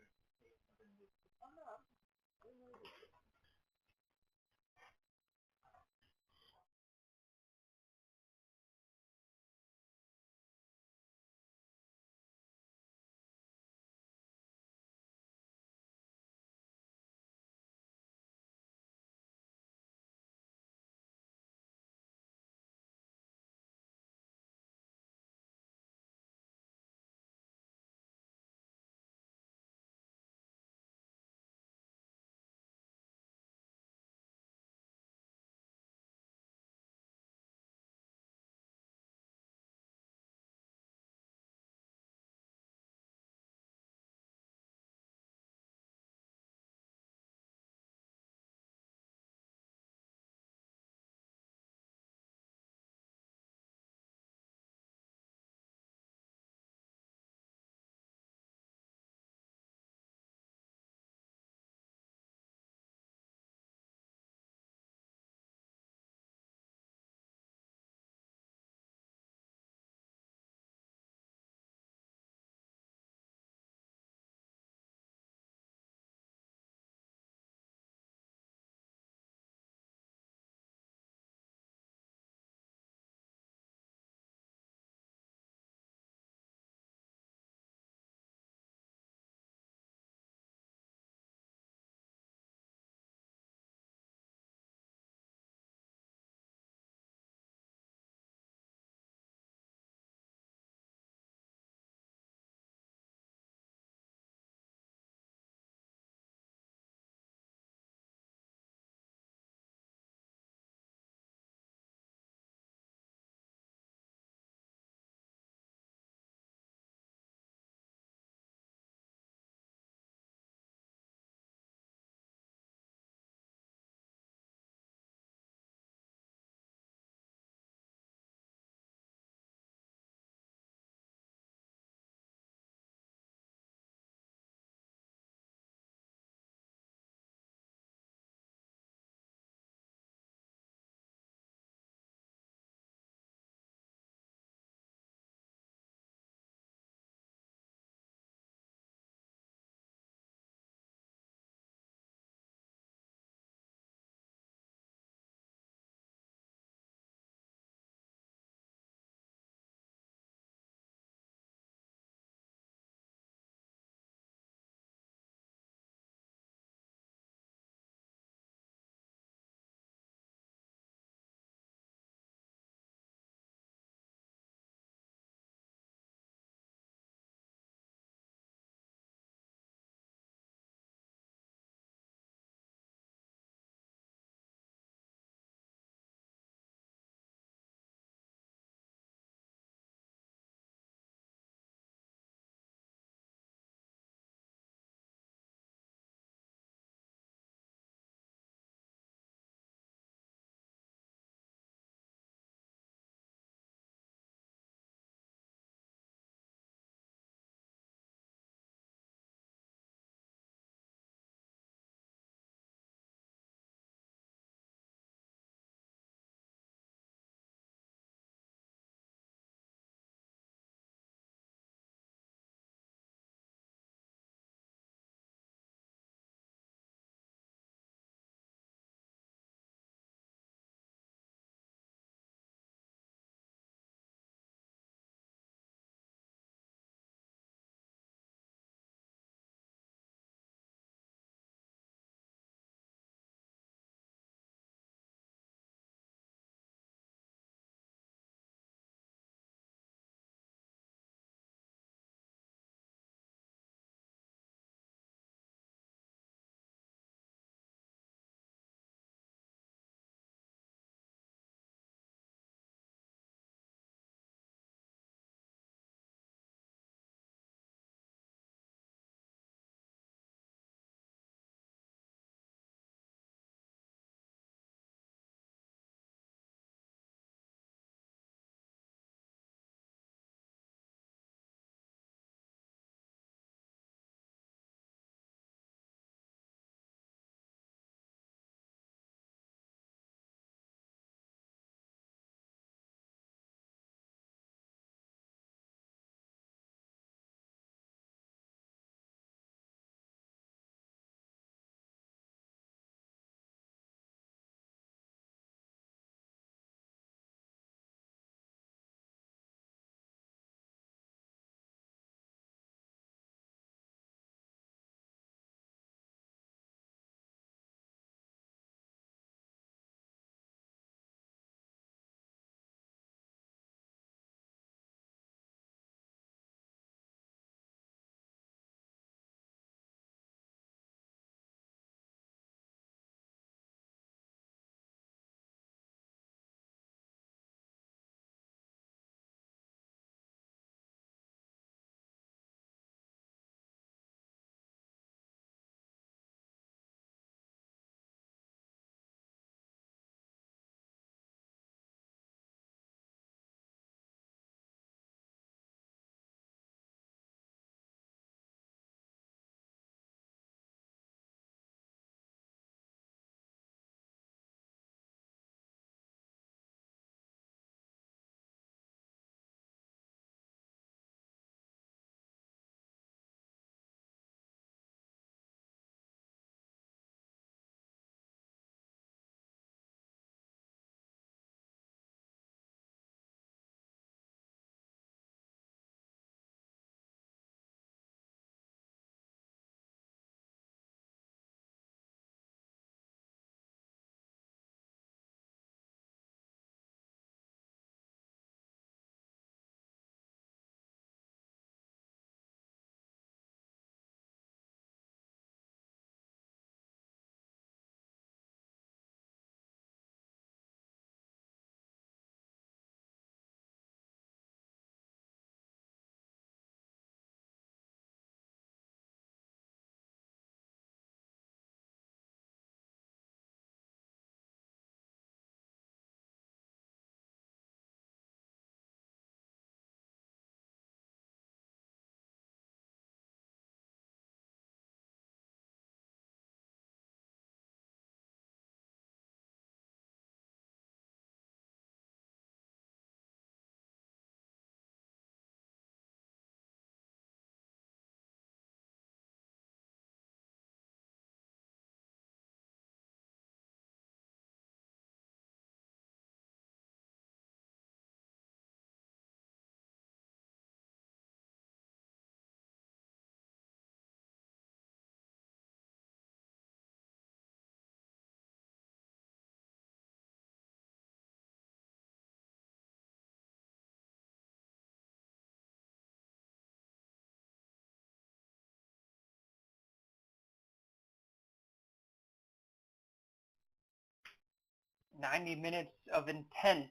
90 minutes of intense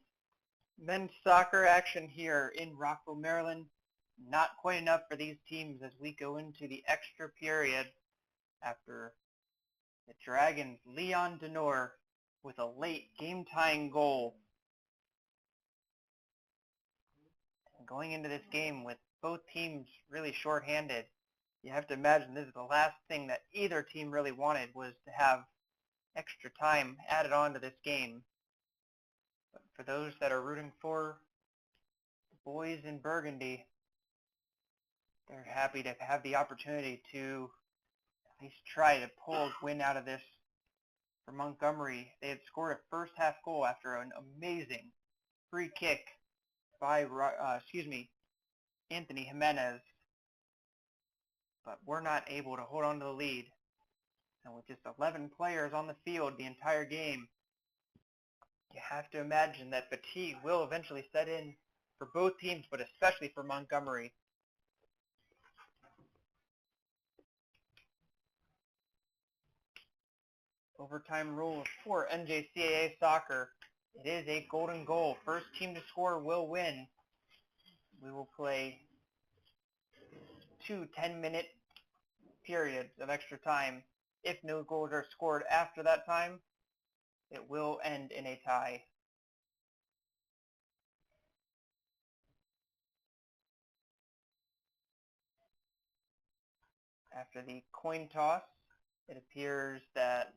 men's soccer action here in Rockville, Maryland. Not quite enough for these teams as we go into the extra period after the Dragons' Leon Denor with a late game-tying goal. And going into this game with both teams really shorthanded, you have to imagine this is the last thing that either team really wanted, was to have extra time added on to this game. But for those that are rooting for the boys in Burgundy, they're happy to have the opportunity to at least try to pull a win out of this. For Montgomery, they had scored a first half goal after an amazing free kick by Anthony Jimenez, but we're not able to hold on to the lead. And with just 11 players on the field the entire game, you have to imagine that fatigue will eventually set in for both teams, but especially for Montgomery. Overtime rules for NJCAA soccer. It is a golden goal. First team to score will win. We will play 2 10-minute periods of extra time. If no goals are scored after that time, it will end in a tie. After the coin toss, it appears that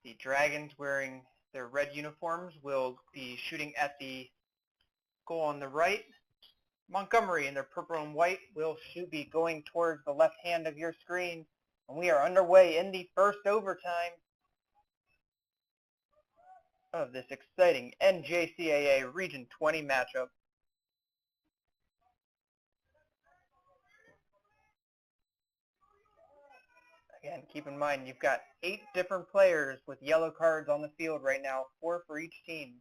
the Dragons, wearing their red uniforms, will be shooting at the goal on the right. Montgomery in their purple and white will be going towards the left hand of your screen. And we are underway in the first overtime of this exciting NJCAA Region 20 matchup. Again, keep in mind you've got 8 different players with yellow cards on the field right now, 4 for each team.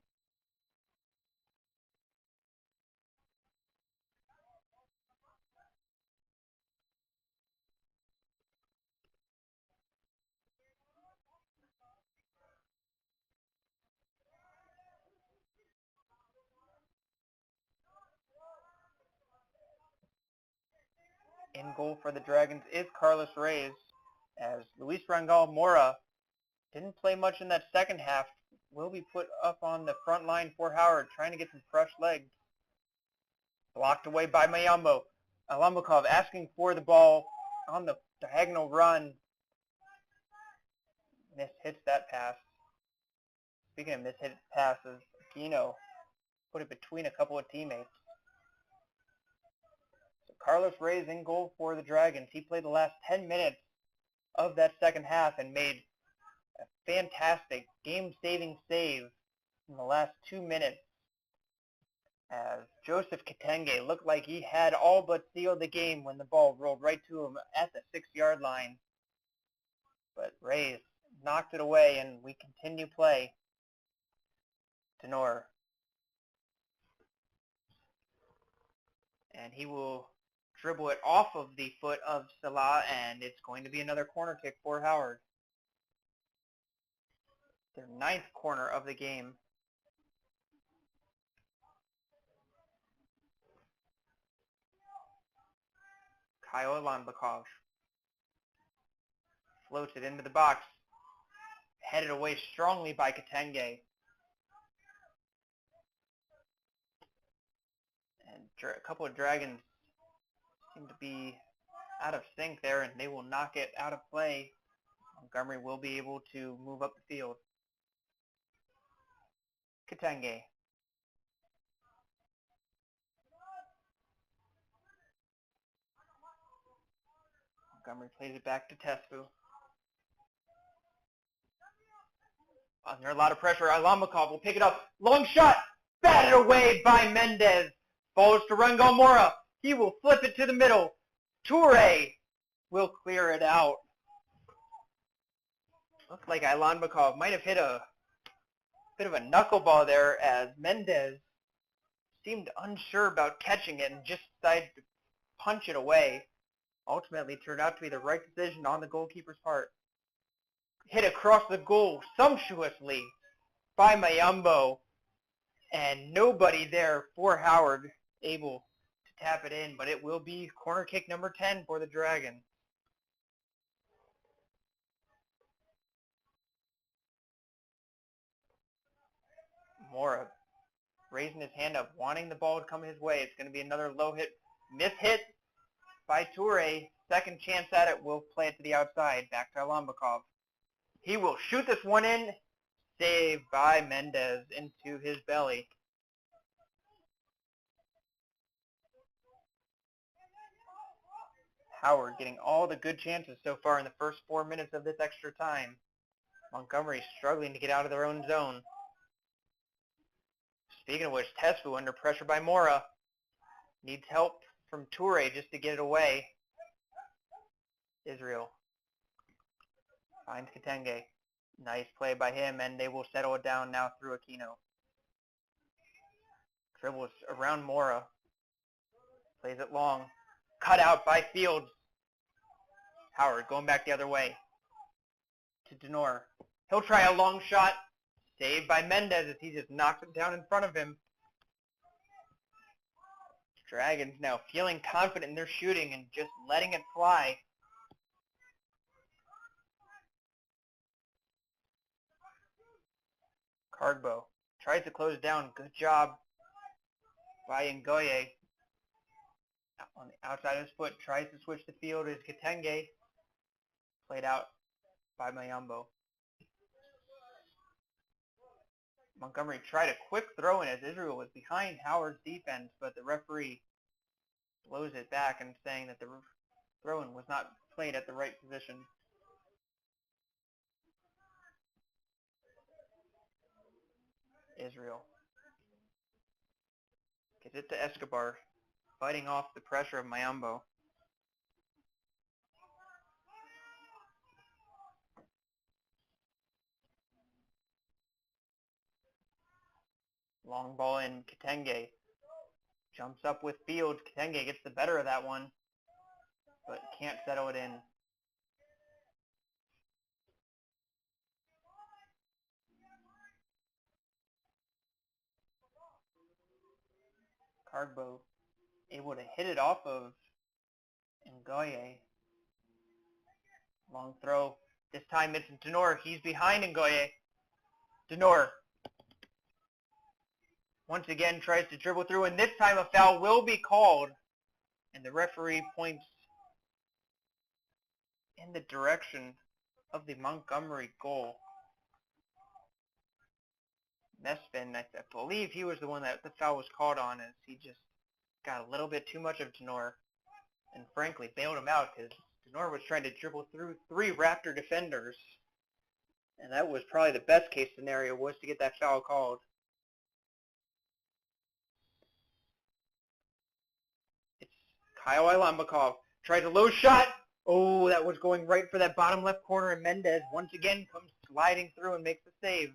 In goal for the Dragons is Carlos Reyes, as Luis Rangal Mora didn't play much in that second half. Will be put up on the front line for Howard, trying to get some fresh legs. Blocked away by Mayambo. Alambakov asking for the ball on the diagonal run. Mishits that pass. Speaking of mishit passes, Gino put it between a couple of teammates. So Carlos Reyes in goal for the Dragons. He played the last 10 minutes of that second half and made a fantastic game-saving save in the last 2 minutes, as Joseph Katenge looked like he had all but sealed the game when the ball rolled right to him at the 6-yard line. But Reyes knocked it away, and we continue play. Denor. And he will dribble it off of the foot of Salah, and it's going to be another corner kick for Howard. Their 9th corner of the game. Kyle Alambakov floats it into the box, headed away strongly by Katenge. And a couple of Dragons seem to be out of sync there, and they will knock it out of play. Montgomery will be able to move up the field. Katenge. Montgomery plays it back to Tesfu. Under a lot of pressure, Alambakov will pick it up. Long shot! Batted away by Mendez. Falls to Rangal Mora. He will flip it to the middle. Toure will clear it out. Looks like Alambakov might have hit a bit of a knuckleball there, as Mendez seemed unsure about catching it and just decided to punch it away. Ultimately turned out to be the right decision on the goalkeeper's part. Hit across the goal sumptuously by Mayumbo, and nobody there for Howard able to tap it in, but it will be corner kick number 10 for the Dragons. Mora raising his hand up, wanting the ball to come his way. It's going to be another low hit, miss hit by Toure. Second chance at it, will play it to the outside, back to Alambakov. He will shoot this one in, saved by Mendez into his belly. Howard getting all the good chances so far in the first 4 minutes of this extra time. Montgomery struggling to get out of their own zone. Speaking of which, Tesfu under pressure by Mora. Needs help from Toure just to get it away. Israel finds Kitenge. Nice play by him, and they will settle it down now through Aquino. Dribbles around Mora. Plays it long. Cut out by Fields. Howard going back the other way to Denor. He'll try a long shot. Saved by Mendez as he just knocks it down in front of him. Dragons now feeling confident in their shooting and just letting it fly. Cargbo tries to close down. Good job by Ngoye. On the outside of his foot, tries to switch the field as Kitenge. Played out by Mayumbo. Montgomery tried a quick throw in as Israel was behind Howard's defense, but the referee blows it back and saying that the throw-in was not played at the right position. Israel gets it to Escobar, fighting off the pressure of Mayumbo. Long ball in, Kitenge jumps up with Fields. Kitenge gets the better of that one, but can't settle it in. Cargbo able to hit it off of Ngoye. Long throw. This time it's Denor. He's behind Ngoye. Denor once again tries to dribble through, and this time a foul will be called, and the referee points in the direction of the Montgomery goal. Mespin, I believe he was the one that the foul was called on, as he just got a little bit too much of Denor and frankly bailed him out, because Denor was trying to dribble through 3 Raptor defenders, and that was probably the best case scenario, was to get that foul called. It's Kyle Alambakov. Tries a low shot. Oh, that was going right for that bottom left corner, and Mendez once again comes sliding through and makes the save.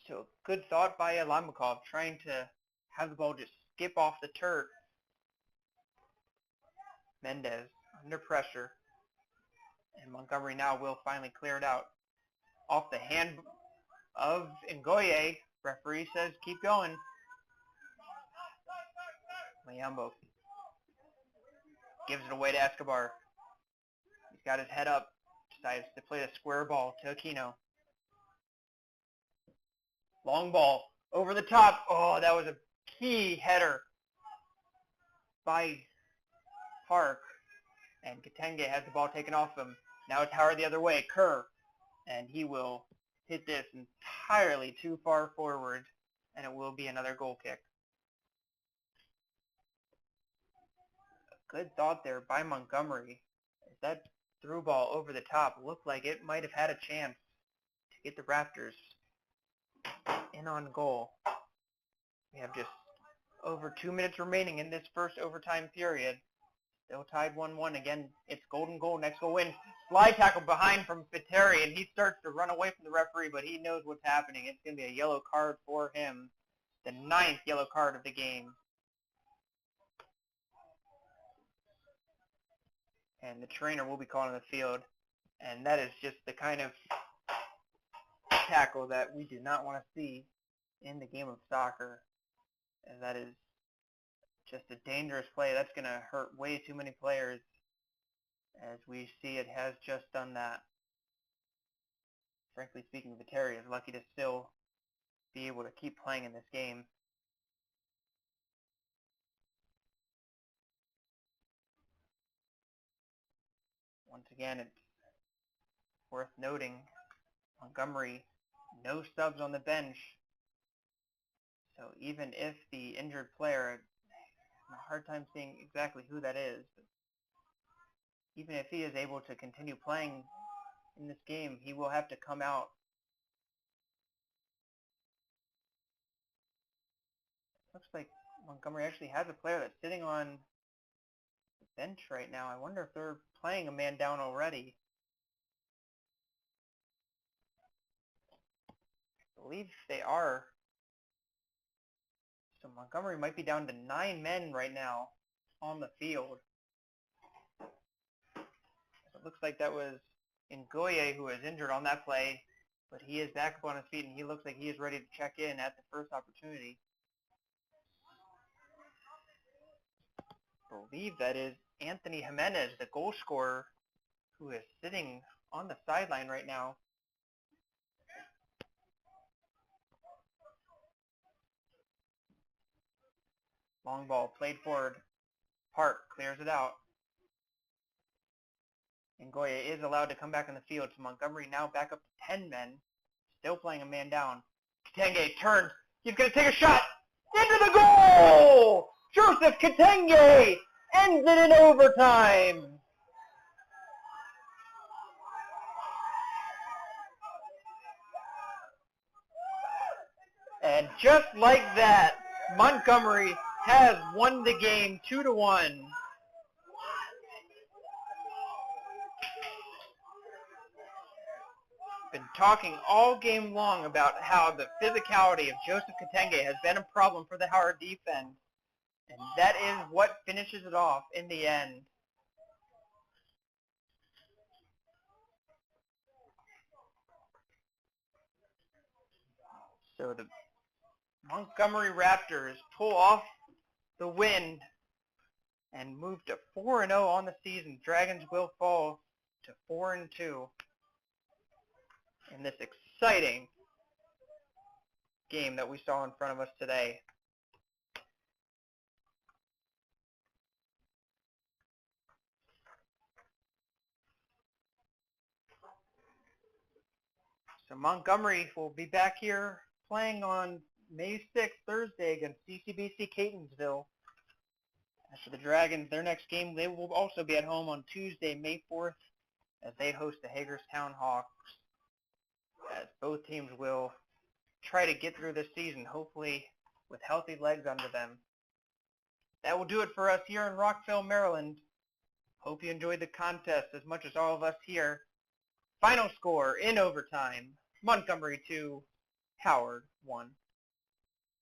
So good thought by Alambakov, trying to have the ball just skip off the turf. Mendez under pressure, and Montgomery now will finally clear it out. Off the hand of Ngoye, referee says keep going. Mayumbo gives it away to Escobar. He's got his head up, decides to play the square ball to Aquino. Long ball over the top. Oh, that was a key header by Park. And Kitenge has the ball taken off him. Now it's Howard the other way. Kerr. And he will hit this entirely too far forward, and it will be another goal kick. A good thought there by Montgomery. As that through ball over the top looked like it might have had a chance to get the Raptors in on goal. We have just over 2 minutes remaining in this first overtime period. Still tied 1-1. Again, it's golden goal. Next goal win. Slide tackle behind from Spiteri, and he starts to run away from the referee, but he knows what's happening. It's going to be a yellow card for him. The 9th yellow card of the game. And the trainer will be called on the field. And that is just the kind of tackle that we do not want to see in the game of soccer. And that is just a dangerous play. That's going to hurt way too many players. As we see, it has just done that. Frankly speaking, Viteri is lucky to still be able to keep playing in this game. Once again, it's worth noting, Montgomery, no subs on the bench. So even if the injured player, I have a hard time seeing exactly who that is, but even if he is able to continue playing in this game, he will have to come out. Looks like Montgomery actually has a player that's sitting on the bench right now. I wonder if they're playing a man down already. I believe they are. So Montgomery might be down to 9 men right now on the field. It looks like that was Ngoye who was injured on that play, but he is back up on his feet and he looks like he is ready to check in at the first opportunity. I believe that is Anthony Jimenez, the goal scorer, who is sitting on the sideline right now. Long ball played forward. Park clears it out. Ngoye is allowed to come back on the field, so Montgomery now back up to 10 men, still playing a man down. Kitenge turns. He's going to take a shot. Into the goal! Joseph Kitenge ends it in overtime. And just like that, Montgomery has won the game 2-1. Been talking all game long about how the physicality of Joseph Kitenge has been a problem for the Howard defense. And that is what finishes it off in the end. So the Montgomery Raptors pull off the win and move to 4-0 on the season. Dragons will fall to 4-2 in this exciting game that we saw in front of us today. So Montgomery will be back here playing on May 6th, Thursday, against CCBC Catonsville. As for the Dragons, their next game, they will also be at home on Tuesday, May 4th, as they host the Hagerstown Hawks. As both teams will try to get through this season, hopefully with healthy legs under them. That will do it for us here in Rockville, Maryland. Hope you enjoyed the contest as much as all of us here. Final score in overtime, Montgomery 2, Howard 1.